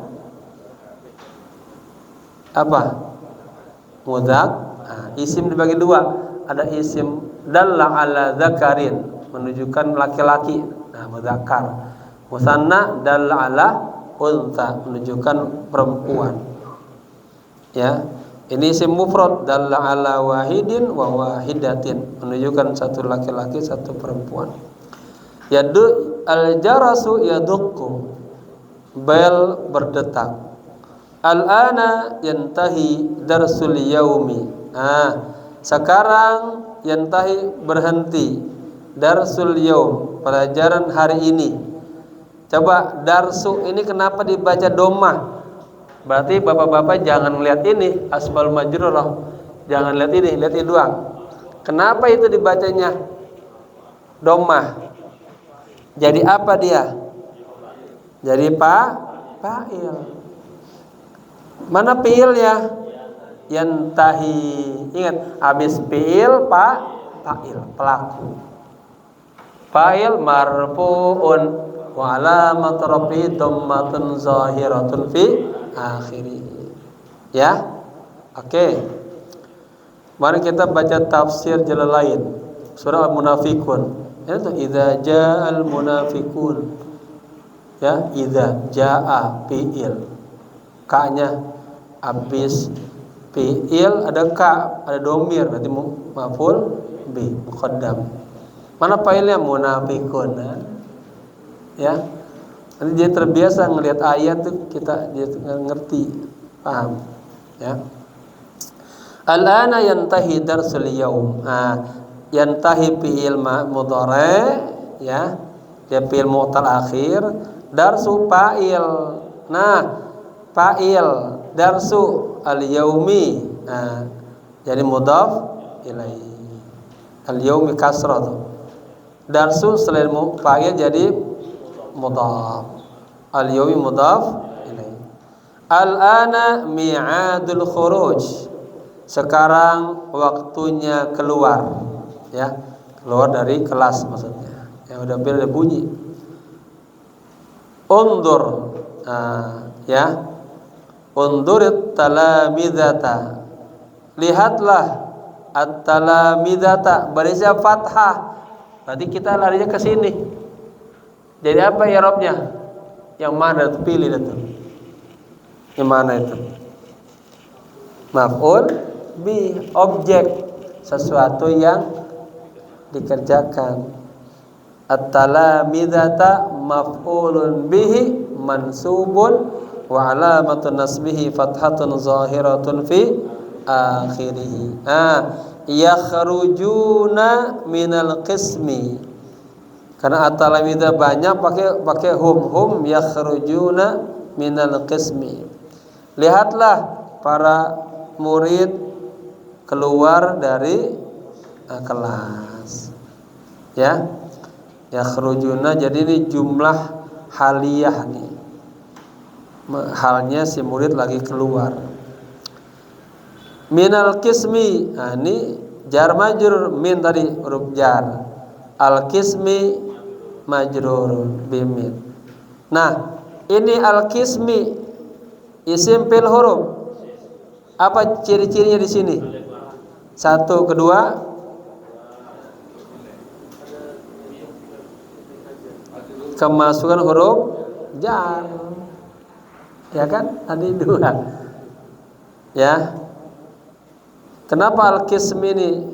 apa? Mudzakkar. Isim dibagi dua. Ada isim dalla ala dzakarin, menunjukkan laki-laki, mudzakkar. Musanna dalla ala untha, menunjukkan perempuan. Ya. Ini isim mufrad dalla ala wahidin wa wahidatin, menunjukkan satu laki-laki, satu perempuan. Yadu al-jarasu yadukku, bel berdetak. Al-ana yantahi darsul yaumi. Sekarang yantahi berhenti, darsul yaum, pelajaran hari ini. Coba darsu ini kenapa dibaca domah? Berarti bapak-bapak jangan lihat ini asbal majrurah, jangan lihat ini, lihat ini doang. Kenapa itu dibacanya domah? Jadi apa dia? Jadi fa'il. Mana fi'ilnya? Yantahi. Ingat, habis fi'il fa'il, pelaku. Fa'il marfu'un wa alamat rafi dhammatun zahiratun fi akhirih. Ya. Oke. Mari kita baca tafsir Jalalain, surah Al-Munafiqun. Itu idza ja'al munafiqun. Ya, idza ja'a fi'il. Ka-nya habis fi'il ada ka, ada domir, berarti maf'ul bi muqaddam. Mana fa'ilnya? Munafiqun. Ya. Nanti dia terbiasa ngelihat ayat tuh dia ngerti, paham. Ya. Al-ana yantahi darsul yaum. Yantahi fi'il mudhari, ya. Dia fi'il mu'tal akhir, darsu fa'il. Nah, fa'il darsu al-yaumi. Jadi mudhaf ilaihi. Al-yaumi kasrah tuh. Darsu selain fa'il jadi mudhaf. Al-yaumi mudhaf ilaihi. Al-ana mi'adul khuruj. Sekarang waktunya keluar, ya, keluar dari kelas maksudnya. Yang udah ada bunyi. Undur, ya, undurit talamidata. Lihatlah at-talamidata barisnya fathah. Berarti kita larinya ke sini. Jadi apa i'rabnya? Yang mana itu? Pilih itu. Yang mana itu? Maf'ul bi, objek, sesuatu yang dikerjakan. At-talamidata maf'ulun bihi mansubun wa alamatun nasbihi fathatun zahiratun fi akhirih. Yakhrujuna minal qismi. Karena at-talamida banyak pakai hum yakhrujuna minal qismi. Lihatlah para murid keluar dari kelas, ya. Yakhrujuna, jadi ini jumlah haliyah nih, halnya si murid lagi keluar. Minal qismi, ini jar majrur, min tadi huruf jar, al qismi majrur bimin. Nah, ini al qismi isim fil huruf. Apa ciri-cirinya di sini? Satu, kedua, kemasukan huruf jar, ya kan? Tadi dua, ya. Kenapa al-qism ini?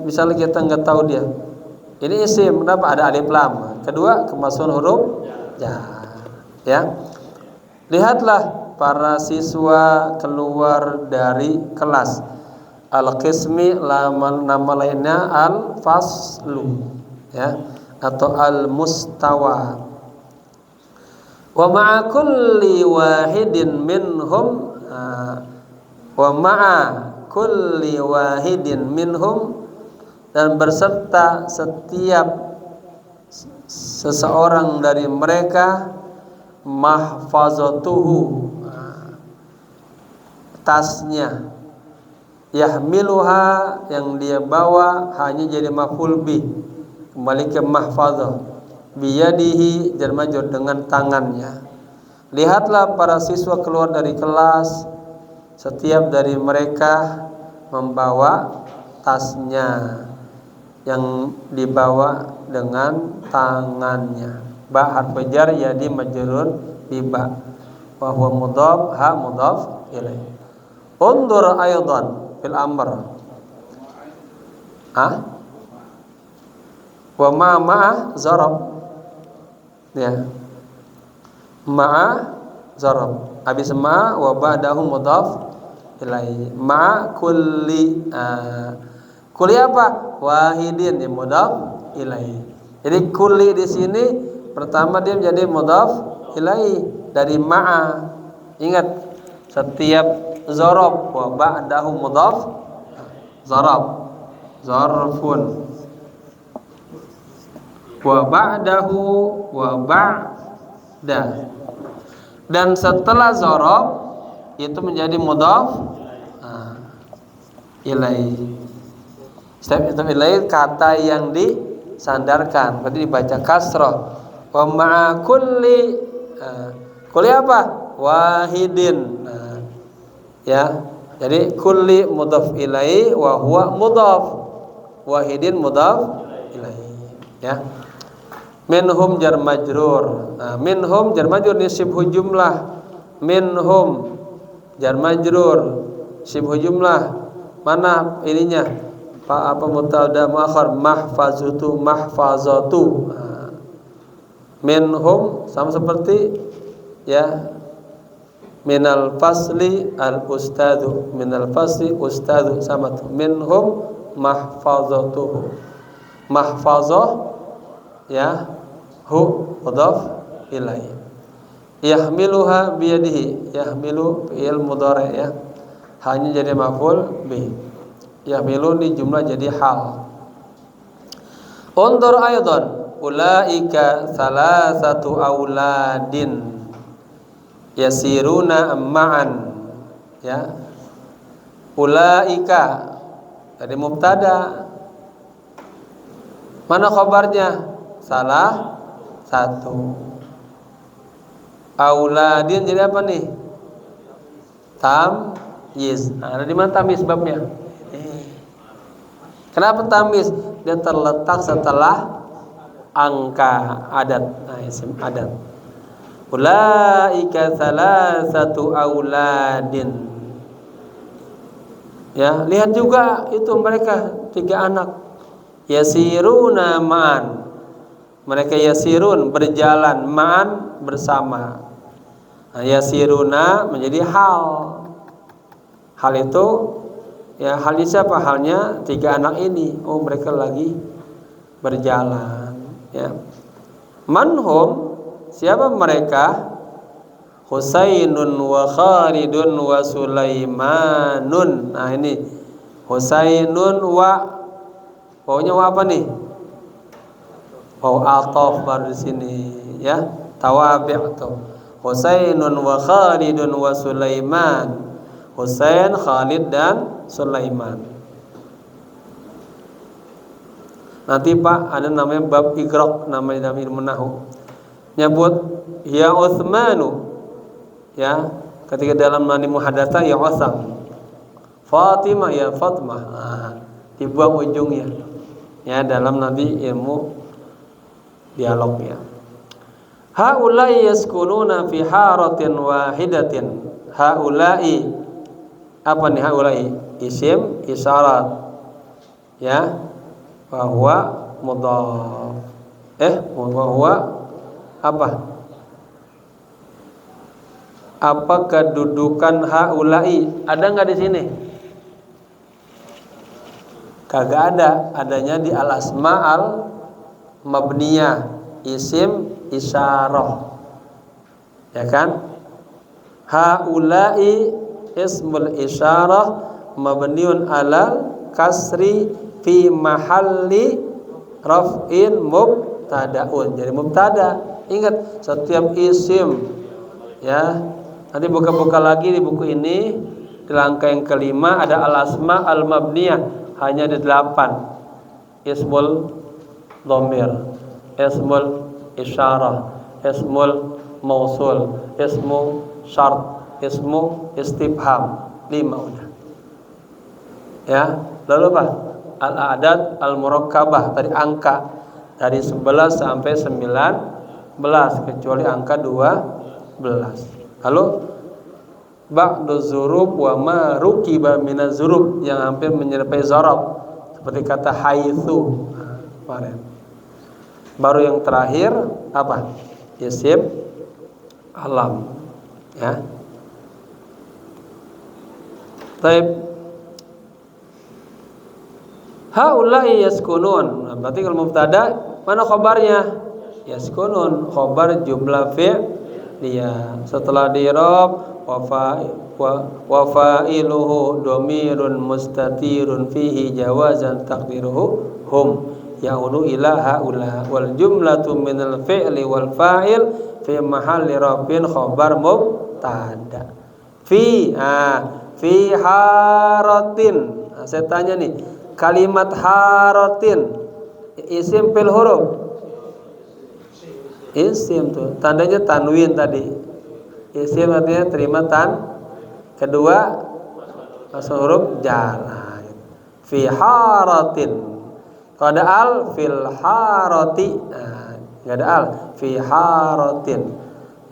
Misalnya kita nggak tahu dia, ini isim, kenapa ada alif lam? Kedua, kemasukan huruf jar, ya. Lihatlah para siswa keluar dari kelas. Al-qismi nama lainnya al-faslu, ya, atau al-mustawa. Wa ma'a kulli wahidin minhum, wa ma'a kulli wahidin minhum, dan berserta setiap seseorang dari mereka, mahfazatuhu, tasnya, yahmiluha, yang dia bawa, hanya jadi maf'ul bih, kembali ke mahfazah, biyadihi, jar majrur, dengan tangannya. Lihatlah para siswa keluar dari kelas, setiap dari mereka membawa tasnya yang dibawa dengan tangannya. Ba harfu jar yadi majrur bi ba, wa huwa mudhaf, ha mudhaf ilaih. Undur aidan fil amr. Wa ma'a zarab, ya, ma'a zarab, habis ma wa ba'dahu mudhaf ilaih. Ma kulli, kulli apa? Wahidin, ya, mudhaf ilaih. Jadi kulli di sini pertama dia menjadi mudhaf ilaih dari ma'a. Ingat, setiap zarab wa ba'dahu mudhaf, zarab zarfun, wa ba'dahu wa ba'da, dan setelah zarab itu menjadi mudhaf ilaih. Setiap itu ilaih kata yang disandarkan, berarti dibaca kasrah. Wa ma'a kulli, kulli apa? Wahidin, ya. Jadi kulli mudhaf ilaih wa huwa mudhaf, wahidin mudhaf ilaih, ya. Minhum jar majrur, minhum jar majrur ni sibhu jumlah, minhum jar majrur sibhu jumlah, mana ininya apa mubtada muakhar, mahfazatu mahfazatu. Minhum sama seperti, ya, minal fasli al ustadu, minal fasli ustadu sama tuh. Minhum mahfazatuhu, mahfazah ya, hu mudhaf ilaih. Yahmiluha biyadihi, yahmilu fi'il mudhari ya, hanya jadi maf'ul bih. Yahmilu ini jumlah jadi hal. Undur aydan ulaika salasatu auladin yasiruna ma'an ya. Ulaika tadi mubtada, mana khabarnya? Salah satu. Auladin jadi apa nih? Tamyiz. Nah, ada di mana tamyiz babnya? Kenapa tamyiz? Dia terletak setelah angka adat. Nah, isim adat. Ulaika salasatu auladin. Ya, lihat juga itu mereka 3 anak. Yasiruna ma'an. Mereka yasirun berjalan, ma'an bersama. Nah, yasiruna menjadi hal. Hal itu ya, halnya siapa? Halnya 3 anak ini. Oh, mereka lagi berjalan ya. Manhum, siapa mereka? Husainun wa Khalidun wa Sulaimanun. Nah, ini Husainun wa, pokoknya wa apa nih? Waw ataf baru di sini ya, tawabi' tuh. Husainun wa Khalidun wa Sulaiman. Husain, Khalid dan Sulaiman. Nanti Pak ada namanya bab igraq, namanya dalam ilmu nahwu. Nyebut ya Utsmanu ya, ketika dalam nani muhadatsa ya Utsam. Fatimah ya Fatmah. Nah, dibuang ujungnya ya dalam nanti ilmu dialognya. Haula'i yaskununa fi haratin wahidatin. Haula'i apa nih haula'i? Isim isyarat ya, bahwa mudhaf. Bahwa apa? Apa kedudukan haula'i? Ada nggak di sini? Kagak ada. Adanya di al asma'al mabniyah, isim isyarah ya kan. Haula'i ismul isyarah mabniun alal kasri fi mahalli raf'in mubtada'un. Jadi mubtada. Ingat, setiap isim ya, nanti buka-buka lagi di buku ini di langkah yang kelima ada al asma al mabniyah, hanya ada 8. Ismul dhamir, ismul isyarah, ismul mausul, ismu syart, ismu istifham. 5 udah ya. Lalu apa? Al-a'dad al-murakkabah, tadi angka dari 11 sampai 19 kecuali angka 12. Lalu ba'du zurub wa ma rukiba minaz zurub, yang hampir menyerupai zarab seperti kata haitsu kemarin. Baru yang terakhir apa? Isim alam ya. Baik. Haula'i yaskunun. Nah, berarti kalau mubtada mana khabarnya? Yaskunun, khabar jumlah fi'liyah. Setelah di-i'rab wa fa'iluhu dhamirun mustatirun fihi jawazan taqdiruhu hum ya'ulu ila haula wal jumlatu minal fi'li wal fa'il fi mahalli rafin khabar mubtada. Fi haratin. Nah, saya tanya nih, kalimat haratin isim fil huruf. Isim tuh tandanya tanwin tadi. Isim artinya terima kedua masuk huruf jar. Fi haratin. Kalau ada al fil harati, enggak ada al fi haratin.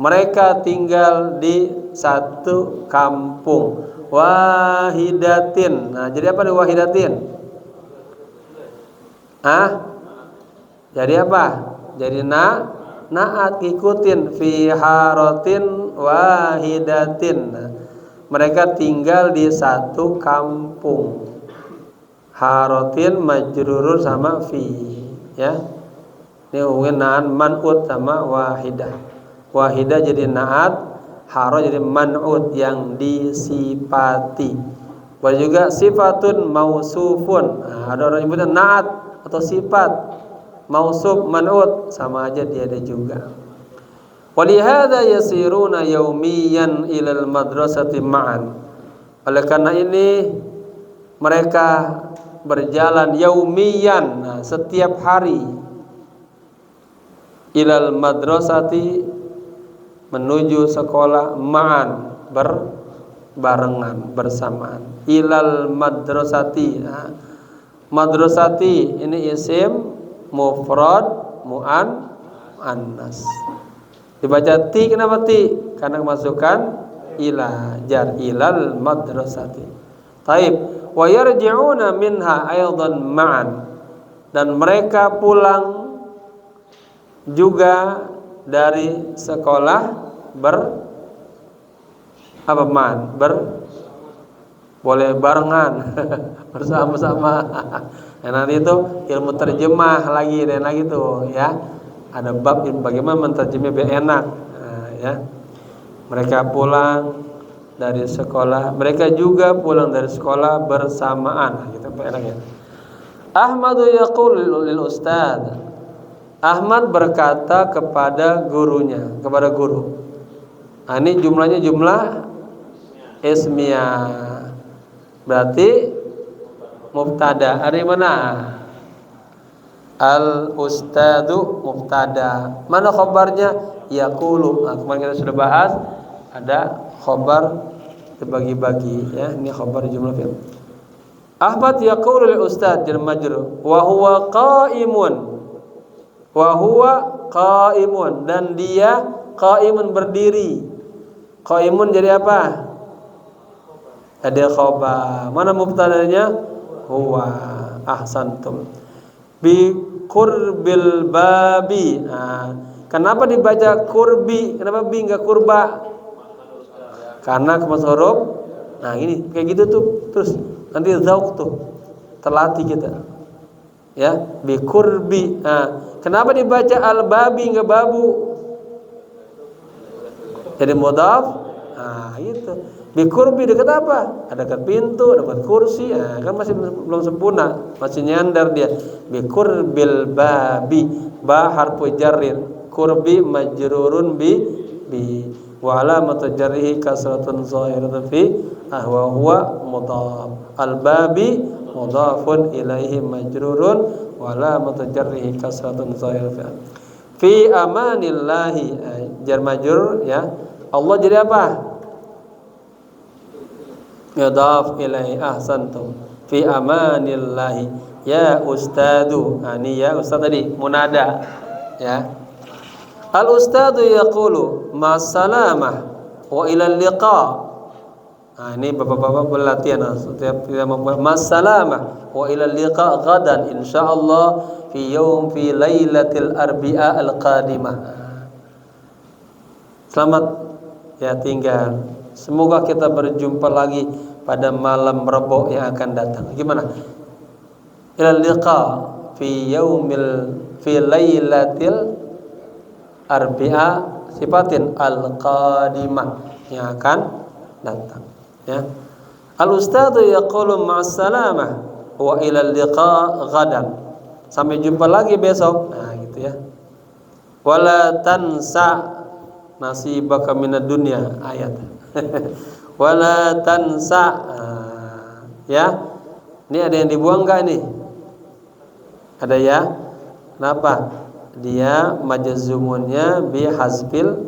Mereka tinggal di satu kampung. Wahidatin. Nah, jadi apa nih wahidatin? Jadi apa? Jadi naat ikutin fi haratin wahidatin. Mereka tinggal di satu kampung. Harotin majrurur sama fi, ya. Ini hubungan naat man'ut sama wahidah. Wahidah jadi naat, haro jadi man'ut yang disifati. Boleh juga sifatun mausufun. Nah, ada orang nyebutnya naat atau sifat. Mausuf man'ut sama aja dia ada juga. Walihada yasiruna yaumiyan ilal madrasati ma'an. Oleh karena ini mereka berjalan yaumiyan, nah, setiap hari, ilal madrasati menuju sekolah, ma'an berbarengan bersamaan. Ilal madrasati, nah, madrasati ini isim mufrad muannas. Dibaca ti, kenapa ti? Karena kemasukan ila, jar ilal madrasati. Taib. Wa yarji'una minha aidan ma'an. Dan mereka pulang juga dari sekolah ma'an? Boleh barengan bersama-sama. Nah, nanti itu ilmu terjemah lagi dan lagi tuh, ya. Ada bab bagaimana menterjemah biar enak. Nah, ya. Mereka pulang dari sekolah, mereka juga pulang dari sekolah bersamaan. Gitu enak ya. Ahmadu yaqul lil ustad. Ahmad berkata kepada gurunya, kepada guru. Nah, ini jumlahnya jumlah ismiyah. Berarti mubtada. Ada di mana? Al ustadu mubtada. Mana khabarnya? Yaqulu. Nah, kemarin kita sudah bahas, ada khabar dibagi-bagi, ya. Ini khabar jumlah fi'il. Ahmad yaqulu lil ustad jar majrur wa huwa qa'imun. Wa huwa qa'imun, dan dia qa'imun berdiri. Qa'imun jadi apa? Ada khabar. Mana mubtadanya? Huwa. Ahsantum. Bi qurbil babi. Nah, kenapa dibaca kurbi? Kenapa bi enggak kurba? Karena kemas huruf. Nah, ini kayak gitu tuh. Terus nanti zauq tuh. Terlatih kita. Ya, bi kurbi. Nah, kenapa dibaca al-babi enggak babu? Jadi mudhaf. Nah, itu. Bi kurbi dekat apa? Ada dekat pintu, dekat kursi. Nah, kan masih belum sempurna, masih nyandar dia. Bi kurbil babi, ba harfu jarrin, kurbi majrurun bi wa alamatu jarrihi kasratun zahiratun fi wa huwa mudhaf. Al babi mudhafun ilaihi majrurun wa alamatu jarrihi kasratun zahiratun fi amanillahi, jar majrur, ya. Allah jadi apa? Yudhaf ilaihi. Ahsantum. Fi amanillahi ya ustadu. Nah, ini ya ustaz tadi munada, ya. Al ustadu yaqulu ma'assalamah wa ilal liqa. Nah, ini bapak-bapak berlatihan setiap kita membuat ma'assalamah wa ilal liqa gadan insyaallah fi lailatil arbi'a al qadimah. Selamat, ya, tinggal. Semoga kita berjumpa lagi pada malam Rabu yang akan datang. Gimana? Ilal liqa fi lailatil arbi'a, sifatin al-qadimah, yang akan datang, ya. Al-ustadzu yaqulu ma'assalamah wa ilal liqa ghadan. Sampai jumpa lagi besok. Nah, gitu, ya. Wala tansa nasibaka minad dunya, ayat. Wala tansa, ya. Ini ada yang dibuang enggak ini? Ada, ya. Kenapa? Dia majzumunnya bi hazfil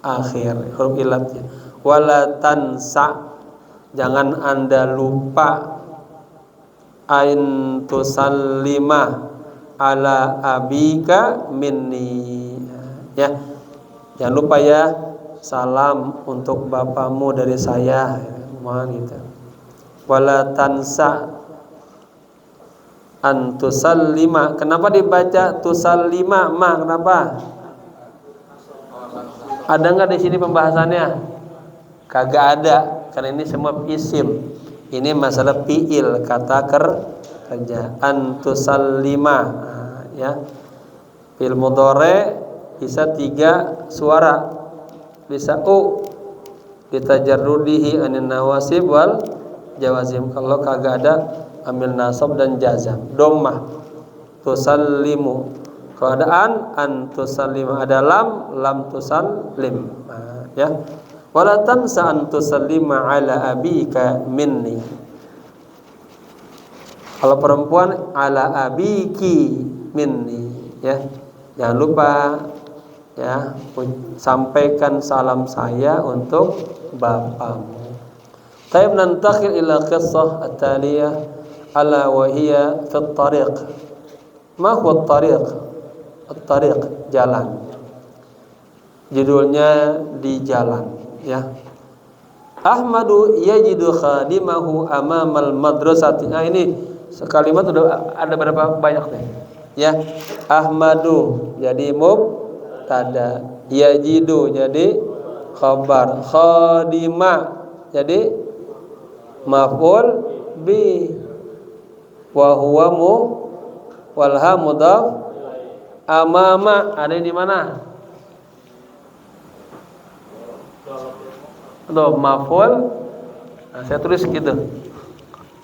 akhir, huruf ilatnya. Wala tansa, jangan Anda lupa ain tusallima ala abika minni, ya. Jangan lupa, ya, salam untuk bapamu dari saya, mohon gitu. Wala tansa an tusallima. Kenapa dibaca tusallima? Ma, kenapa? Ada nggak di sini pembahasannya? Kagak ada, karena ini semua isim. Ini masalah fiil, kata kerja. Antusallima, ya. Fiil mudhari bisa 3 suara. Bisa ditajarrudihi anin nawasib wal jawazim. Kalau kagak ada, ambil nasab dan jazam. Dhammah tusallimu. Kalau ada an tusallimu. Ada lam tusallim. Ya. Wala tansa an tusallima ala abika minni. Kalau perempuan ala abiki minni, ya. Jangan lupa, ya, sampaikan salam saya untuk bapamu. Taib nantakhil ila qissah at-taliyah ala wa hiya fi at-tariq. Ma huwa at-tariq? At-tariq, jalan. Judulnya di jalan, ya. Ahmadu yajidu khadimahu amamal madrasati. Nah, ini sekalimat udah ada berapa banyak nih? Ya. Ahmadu jadi mubtada, yajidu jadi khabar, khadima jadi maf'ul bi, wa huwa walha mudhaf, amama ada di mana? Tuh, maf'ul. Nah, saya tulis gitu.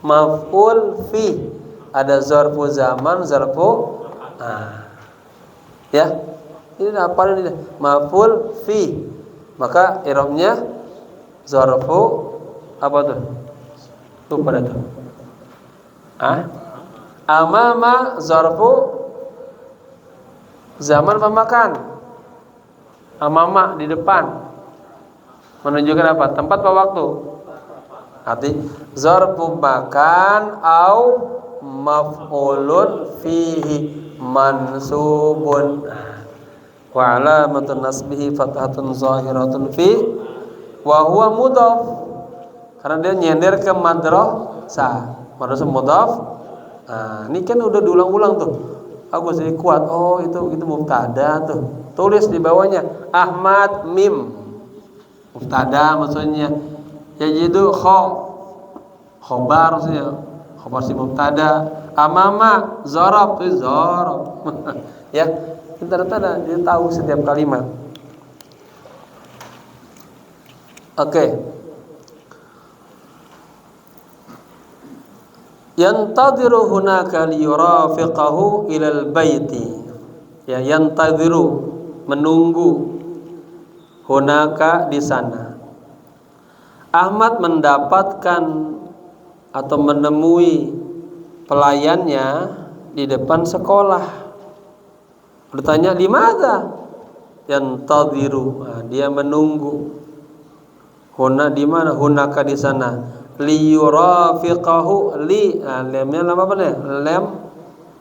Maf'ul fi, ada zarfu zaman, zarfu ya. Ini apa ini? Maf'ul fi. Maka i'rabnya zarfu apa tuh? Lupa dah tuh. Amama zarfu zaman pemakan. Amama di depan. Menunjukkan apa? Tempat atau waktu? Arti zarfu makan au maf'ulun fihi mansubun. Wa alamatun nasbihi fathatun zahiratun fi wa huwa mudhaf. Karena dia nyender ke madrasah. Madrasah mudhaf. Ini kan udah diulang-ulang tuh. Aku jadi kuat. Oh, itu mubtada tuh. Tulis di bawahnya Ahmad mim. Mubtada maksudnya. Yajidu khobar maksudnya. Khobar si mubtada. Amama zarab itu zarab. Ya, tanda-tanda dia tahu setiap kalimat. Oke. Yantadhiru hunaka liyurafiqahu ilal baiti. Ya, yantadhiru menunggu, hunaka di sana. Ahmad mendapatkan atau menemui pelayannya di depan sekolah. Bertanya di mana? Yantadhiru, dia menunggu. Huna di mana? Hunaka di sana. Liyurafiqahu li, lemnya apa nih? Lem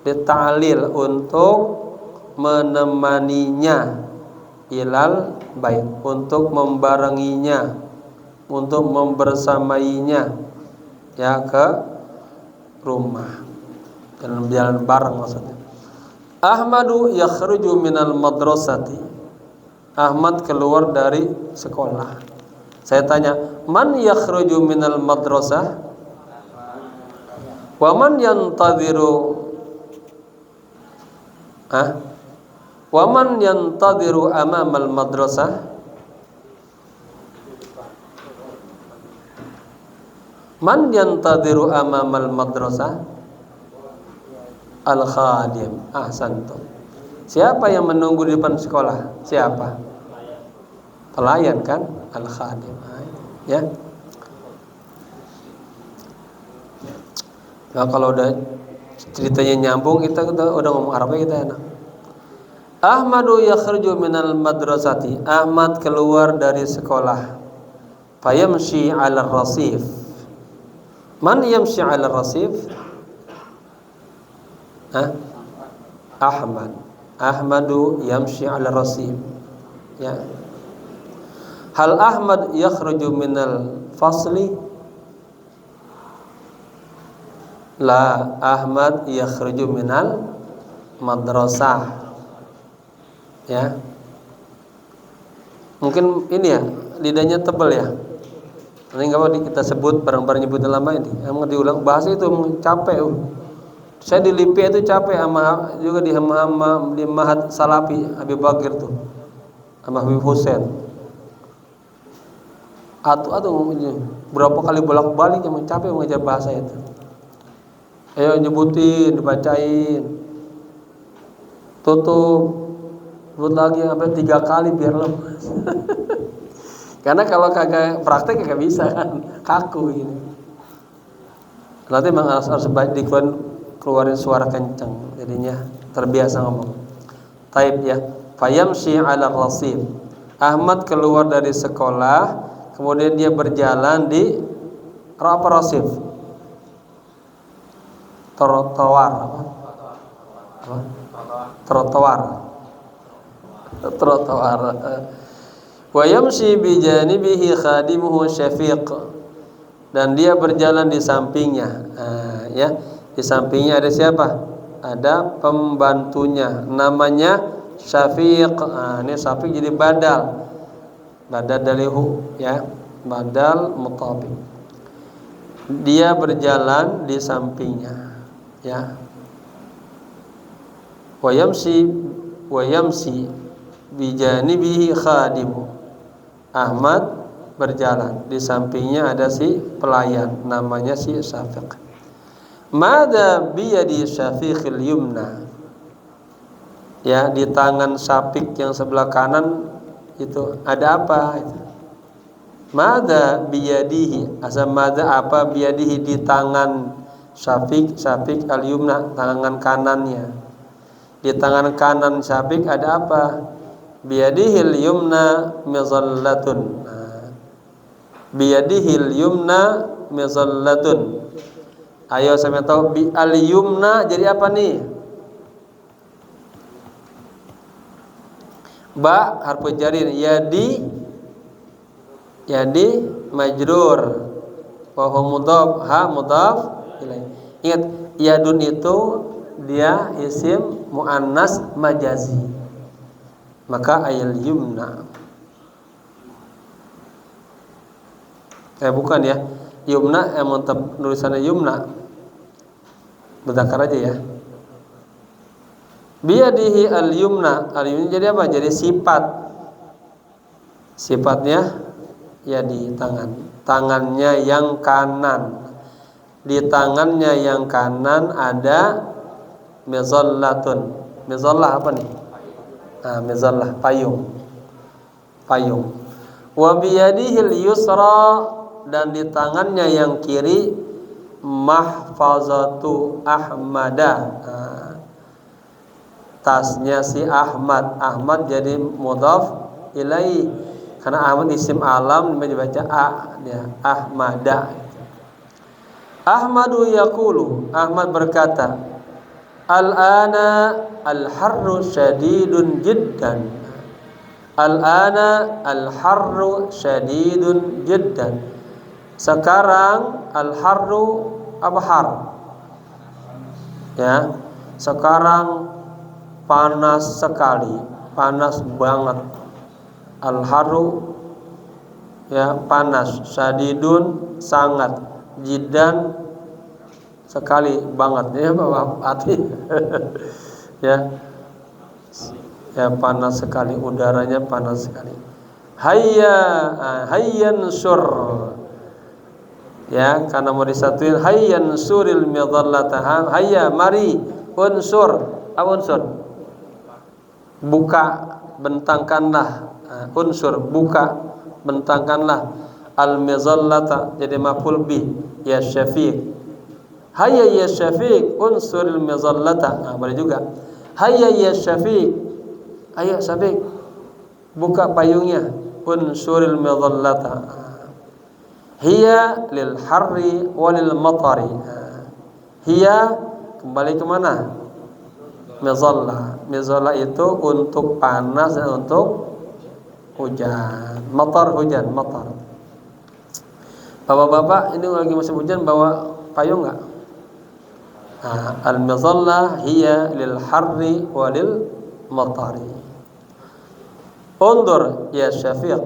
dita'lil, untuk menemaninya, ilal bait, untuk membarenginya, untuk membersamainya, ya, ke rumah, jalan bareng maksudnya. Ahmadu yakhruju minal madrasati. Ahmad keluar dari sekolah. Saya tanya, man yakhruju minal madrasah? Wa man yantadhiru? Wa man yantadhiru amamal madrasah? Man yantadhiru amamal madrasah? Al-khadim. Ahsantum. Siapa yang menunggu di depan sekolah? Siapa? Pelayan kan? Al-khadim. Ya. Nah, kalau udah ceritanya nyambung, kita udah ngomong Arabnya kita enak. Ahmadu yakhruju minal madrasati. Ahmad keluar dari sekolah. Fayamshi 'ala rasif. Man yamshi 'ala rasif? Ahmad. Ahmadu yamshi 'ala rasif. Ya. Hal Ahmad yakhruju minal fasli? La, Ahmad yakhruju minal madrasah. Ya. Mungkin ini ya, lidahnya tebal ya. Nanti nggak apa kita sebut barang-barang nyebutan lama ini. Emang diulang bahasa itu capek. Saya di LIPI itu capek sama juga di di Mahat Salafi Habib Bakir tuh, sama Habib Hussein. Atau berapa kali bolak-balik emang capek mengajar bahasa itu. Ayo nyebutin, dibacain, tutup, sebut lagi sampai 3 kali biar lemas. Karena kalau kagak praktek kagak bisa kan, kaku gini. Nanti memang harus baik keluarin suara kencang, jadinya terbiasa ngomong. Taib ya. Fayamshi ala rasif. Ahmad keluar dari sekolah, kemudian dia berjalan di apa rasif? Trotoar. Trotoar. Wa yamshi bi janibihi khadimuhu Syafiq, dan dia berjalan di sampingnya. Ya, di sampingnya ada siapa? Ada pembantunya namanya Syafiq. Ini Syafiq jadi badal dari ya, badal mutabi. Dia berjalan di sampingnya ya. Wa yamshi bi janibihi khadimuhu. Ahmad berjalan, di sampingnya ada si pelayan namanya si Syafiq. Mada biyadi Syafiqil yumna. Ya, di tangan Syafiq yang sebelah kanan itu ada apa itu? Mada biyadihi, asal mada apa biyadihi di tangan Syafiq al yumna, tangan kanannya. Di tangan kanan Syafiq ada apa? Biyadihil yumna mizallatun. Biyadihil yumna mizallatun. Ayo saya tahu bi al yumna jadi apa nih? Ba harfu jarir, yadi majrur, wa huwa mudhaf, ha mudhaf ilaih. Ingat, yadun itu dia isim muannas majazi. Maka ayal yumna bukan ya, yumna emang tulisannya yumna mudzakkar aja ya. Biyadihi al yumna jadi apa? Jadi sifatnya ya di tangannya yang kanan. Di tangannya yang kanan ada mizallatun. Mizallah apa nih? Mizallah payung. Wa biyadihil yusra, dan di tangannya yang kiri mahfazatu Ahmada. Tasnya si Ahmad. Ahmad jadi mudhaf ilaih karena Ahmad isim alam dibaca dia Ahmada. Ahmadu yaqulu, Ahmad berkata, al-ana al-harru syadidun jiddan. Al-ana al-harru syadidun jiddan. Sekarang al-harru apa har? Ya, sekarang panas sekali, panas banget. Al-harru ya panas, syadidun sangat, jiddan sekali banget ya Bapak hati. Ya panas sekali, udaranya panas sekali. Hayyan sur, ya karena mau disatuin hayyan suril midallata. Hayya mari unsur, unsur buka, bentangkanlah. Unsur buka, bentangkanlah al mizallata jadi maf'ul bih ya Syafiq. Hayya ya Syafiq unsuril mizallata. Boleh juga hayya ya Syafiq, ayo Syafiq buka payungnya. Unsuril mizallata. Hiya lil harri walil matari. Hiya kembali ke mana? Mizallah. Mizallah itu untuk panas dan untuk hujan. Matar hujan, matar. Bapak-bapak ini lagi musim hujan bawa payung enggak? Al-mizallah hiya lil harri walil matari. Undur ya Syafiq.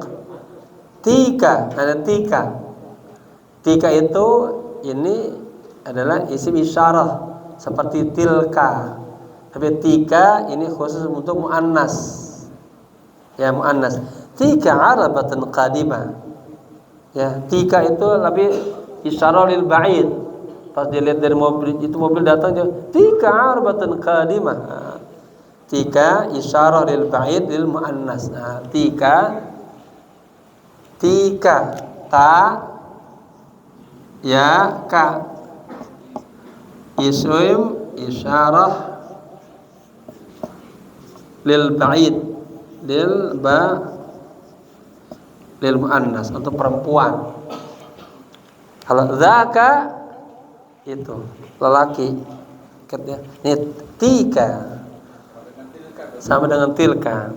Tika, ada tika. Tika itu ini adalah isim isyarah seperti tilka. Tapi tika ini khusus untuk muannas. Ya muannas. Tika arabatan qadimah. Ya, tika itu lebih isyarah lil ba'id. Pas dilihat dari mobil itu, mobil datang dia tika arabatan qadimah. Tika isyarah lil ba'id lil muannas. Nah, tika ta ya ka isim isyarah lil ba'id lil muannas untuk perempuan. Kalau zaka itu lelaki. Ini tika sama dengan tilka.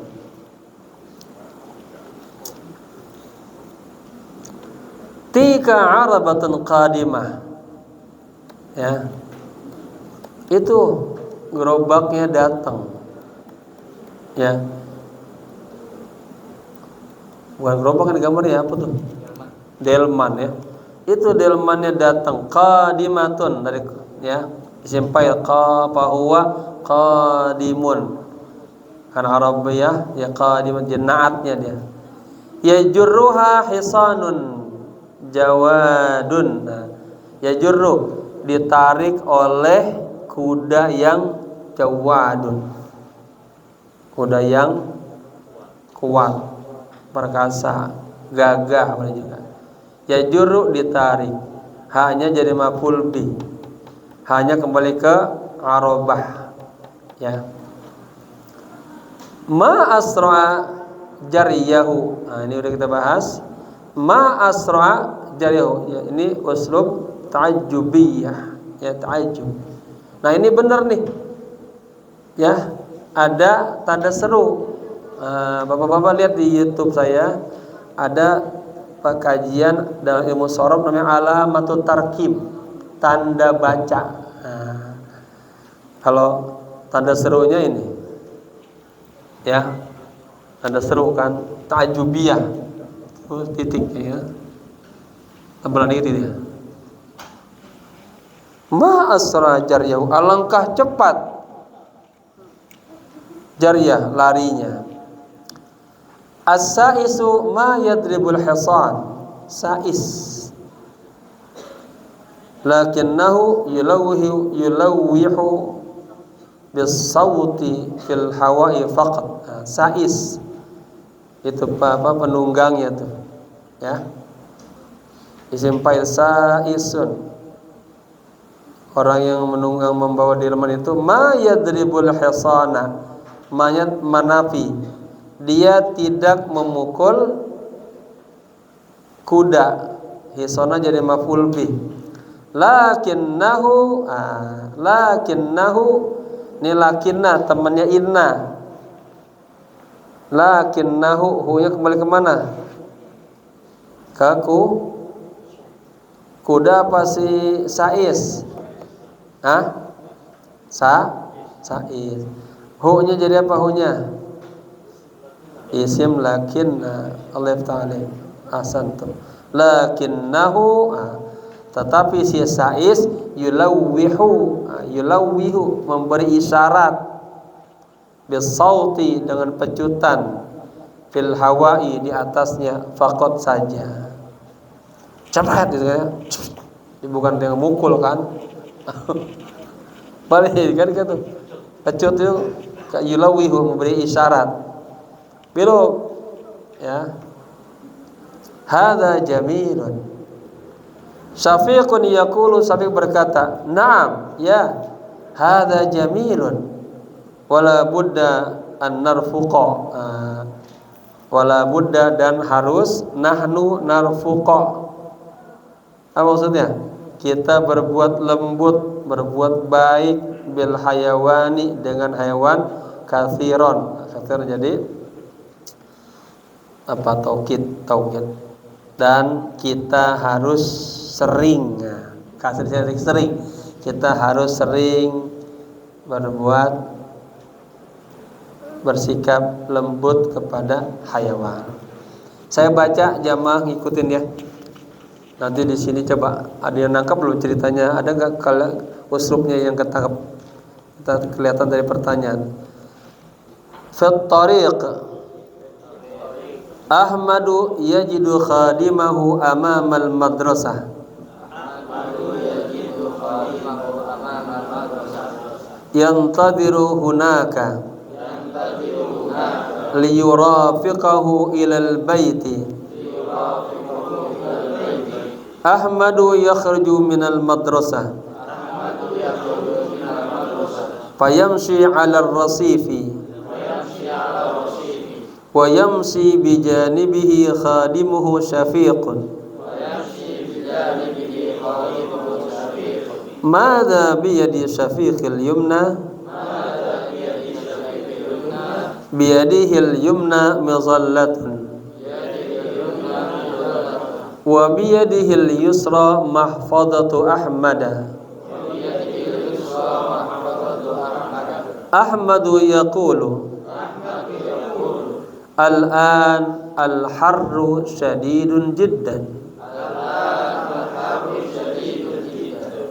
Tika arabatan qadimah. Ya. Itu gerobaknya datang. Ya. Bukan gerobak kan gambarnya apa tuh? Delman ya. Itu delmannya datang qadimatun dari ya isim fa'il fa huwa qadimun. Kan Arabiyah ya qadimun jenaatnya dia. Yajurruha hisanun jawadun. Nah, yajurru ditarik oleh kuda yang jawadun. Kuda yang kuat, perkasa, gagah juga. Yajurru ditarik. Hanya jadi maf'ul bi. Hanya kembali ke arabah. Ya. Ma asra jariyahu. Nah, ini udah kita bahas. Ma asra jariyahu. Ya, ini uslub ta'ajjubiyah. Ya, ta'ajjub. Nah, ini benar nih. Ya, ada tanda seru. Bapak-bapak lihat di YouTube saya ada kajian dalam ilmu sorof namanya alamatut tarkib, tanda baca. Nah, kalau tanda serunya ini, ya, tanda seru kan, ta'ajubiyah, titik ya, tebalan dikit ya. Ma asra jaryahu, alangkah cepat jaryah larinya. As-sa'isu ma yadribul hisan. Sa'is lakinnahu yulawwihu bis-sawti fil hawa'i faqat. Sa'is itu apa penunggangnya tuh ya. Isim fa'il sa'isun. Orang yang menunggang membawa delman itu ma yadribul hisana. Manafi dia tidak memukul kuda. Hisona jadi maf'ul bih. Lakinnahu ni lakinna temannya inna. Lakinnahu hunya kembali kemana? Ke kuda apa si Sais? Sais. Hunya jadi apa hunya? Isim lakin alif ta'ala ahsantum. Lakinnahu tetapi si Sais yulawwihu memberi isyarat bisauti dengan pecutan fil hawa'i di atasnya faqat saja. Cepat gitu kan. Bukan dengan mukul kan. Balik kan gitu. Pecut itu yulawwihu memberi isyarat. Belok ya. Hadza jamilun. Syafiqun yaqulu, Syafiq berkata, "Na'am, ya. Hadza jamilun. Wala budda an narfuqa." Wala budda dan harus nahnu narfuqa. Apa maksudnya? Kita berbuat lembut, berbuat baik bil hayawani dengan hewan kathiron. Kathir jadi apa taukid dan kita harus sering sering kita harus sering berbuat bersikap lembut kepada hayawan. Saya baca, jamaah ngikutin ya. Nanti di sini coba ada yang nangkap belum ceritanya? Ada nggak kalau uslubnya yang ketangkap? Kita kelihatan dari pertanyaan. Fit tariq Ahmadu yajidu khadimahu amamal madrasah. Yantadiru hunaka liyurafiqahu ilal baiti. Ahmadu yakhruju minal madrasah fayamshi 'alal rasifi wa yamshi bijanibihi khadimuhu syafiqun. Madza biyadi syafiqil yumna? Biyadihil yumna mizallatun wa biyadihil yusra mahfadatu Ahmada. Ahmadu yaqulu al-an al-harru syadidun jiddan.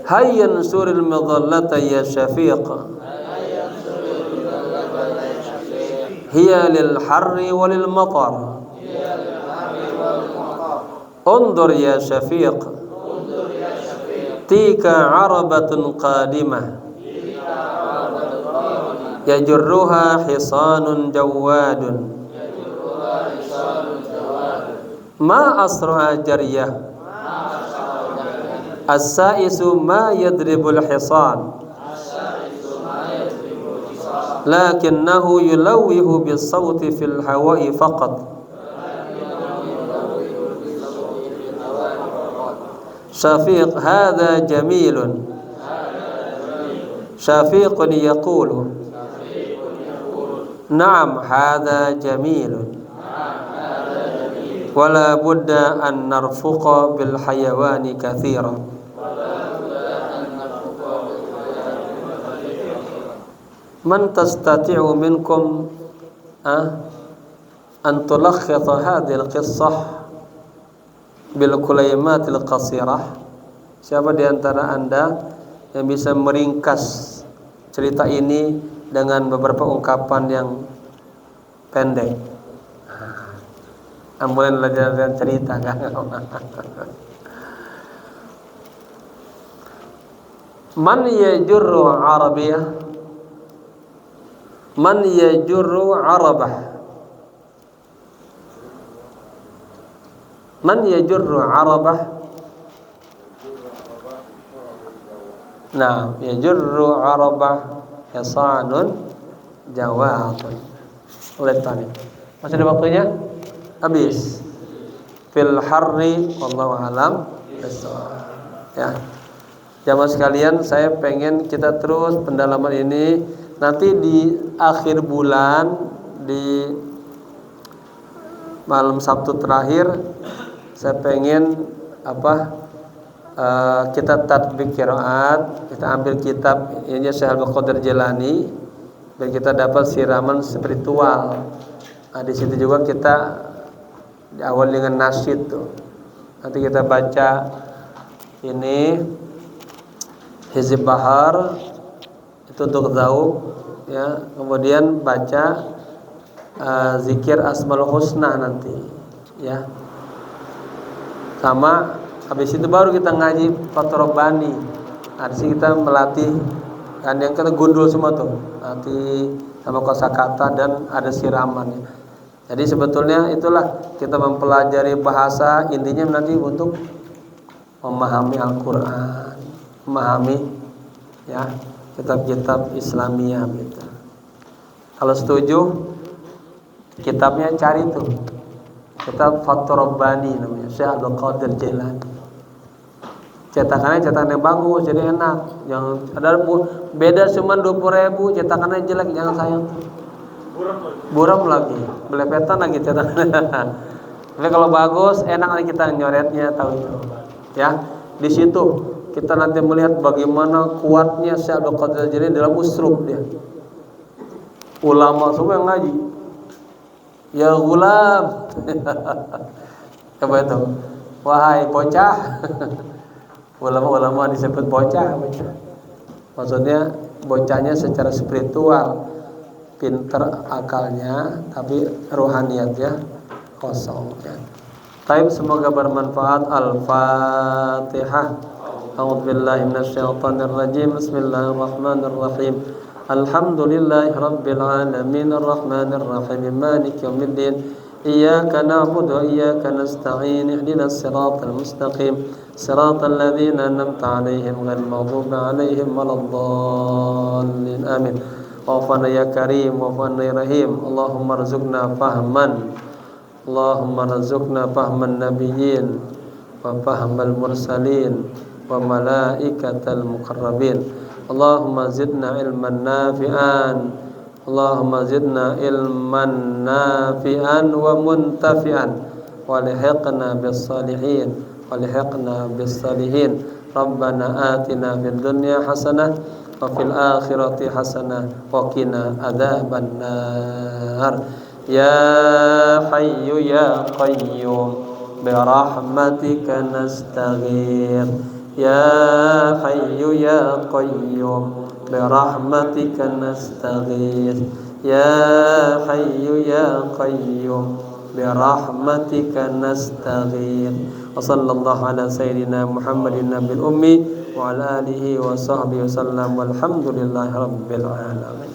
Hayya ansuril midallata ya syafiq. Hiya lil harri walil matar. Undur ya syafiq. Tika arabatun qadimah. Yajurruha hisanun jawadun. Ma asra jariyah. As-sa'isu ma yadribul hisan. Lakinnahu yulawwihu bis-sawti fil hawa'i faqat. Syafiq hadha jamilun. Syafiqun yaqulu na'am hadha jamilun. Wala budda an narfuqa bil hayawani katsiran. Man tastati'u minkum an tulakhitha hadhihi al-qissah bil kulaymatil qasirah? Siapa di antara Anda yang bisa meringkas cerita ini dengan beberapa ungkapan yang pendek? Ambulan belajar cerita kan? Man yajurru arabiyah? Man yajurru arabah? Man yajurru arabah? Nah, yajurru arabah hisanun jawadun. Ulit tadi. Masih ada waktunya? Habis. Fil harri wallahu alam bissawab. Ya. Jamaah sekalian, saya pengen kita terus pendalaman ini. Nanti di akhir bulan, di malam Sabtu terakhir, saya pengen kita tatbik qiraat, kita ambil kitab ini Syekh Abdul Qadir Jilani, dan kita dapat siraman spiritual. Nah, di situ juga kita diawali dengan nasyid tuh. Nanti kita baca ini Hizib Bahar itu untuk Zaub, ya. Kemudian baca zikir Asmaul Husna nanti, ya. Sama habis itu baru kita ngaji Fathur Rabbani. Nah, di sini kita melatih kan yang kita gundul semua tuh. Nanti sama kosakata dan ada siraman. Jadi sebetulnya itulah kita mempelajari bahasa, intinya nanti untuk memahami Al-Qur'an, memahami ya kitab-kitab Islamiyah gitu. Kalau setuju, kitabnya cari tuh. Kitab Fathur Rabbani namanya, Syekh Abdul Qadir Jilani. Cetakannya cetakan yang bagus, jadi enak. Yang ada beda cuma 20.000, cetakannya jelek, jangan sayang. Buram lagi, belepetan lagi cetakannya. Tapi kalau bagus, enak lagi kita nyoretnya, tahu itu. Ya, di situ kita nanti melihat bagaimana kuatnya Syekh Abdul Qadir Jilani dalam uslub dia. Ulama semua yang ngaji. Ya gulam. Apa itu? Wahai bocah. Ulama-ulama disebut bocah. Maksudnya bocahnya secara spiritual pinter akalnya, tapi rohaniatnya kosong ya. Taib, semoga bermanfaat. Al-Fatihah. A'udzubillahi minasyaitonir rajim. Bismillahirrahmanirrahim. Alhamdulillahi rabbil alamin arrahmanir rahim maliki yaumiddin. Iyyaka na'budu wa iyyaka nasta'in ihdinas siratal mustaqim siratal ladzina an'amta 'alaihim ghairil maghdubi 'alaihim waladdallin. Amin. Wa'fana ya karim wa'fana ya rahim. Allahumma rzuqna fahman. Allahumma rzuqna fahman nabiyyin wa fahmal mursalin wa malaikatal muqarrabin. Allahumma zidna ilman nafi'an. Allahumma zidna ilman nafi'an wa muntafi'an wa lihiqna bis salihin wa lihiqna bis salihin. Rabbana atina fid dunya hasanah wa fil akhirati hasanah wa qina adzaban nar. Ya hayyu ya qayyum bi rahmatika nastaghith. Ya hayyu ya qayyum bi rahmatika nastaghith. Ya hayyu ya qayyum bi rahmatika nastaghith. Wa sallallahu ala sayyidina Muhammadin nabiyil ummi wa ala alihi wa sahbihi wasallam walhamdulillahi rabbil alamin.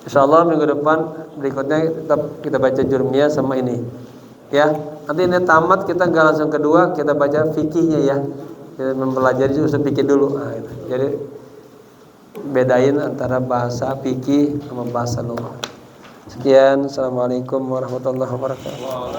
Insyaallah minggu depan berikutnya kita baca jurmiyah sama ini ya. Nanti ini tamat kita nggak langsung kedua, kita baca fikihnya ya. Kita mempelajari usul fikih dulu. Nah, gitu. Jadi bedain antara bahasa fikih sama bahasa lughah. Sekian, assalamualaikum warahmatullahi wabarakatuh.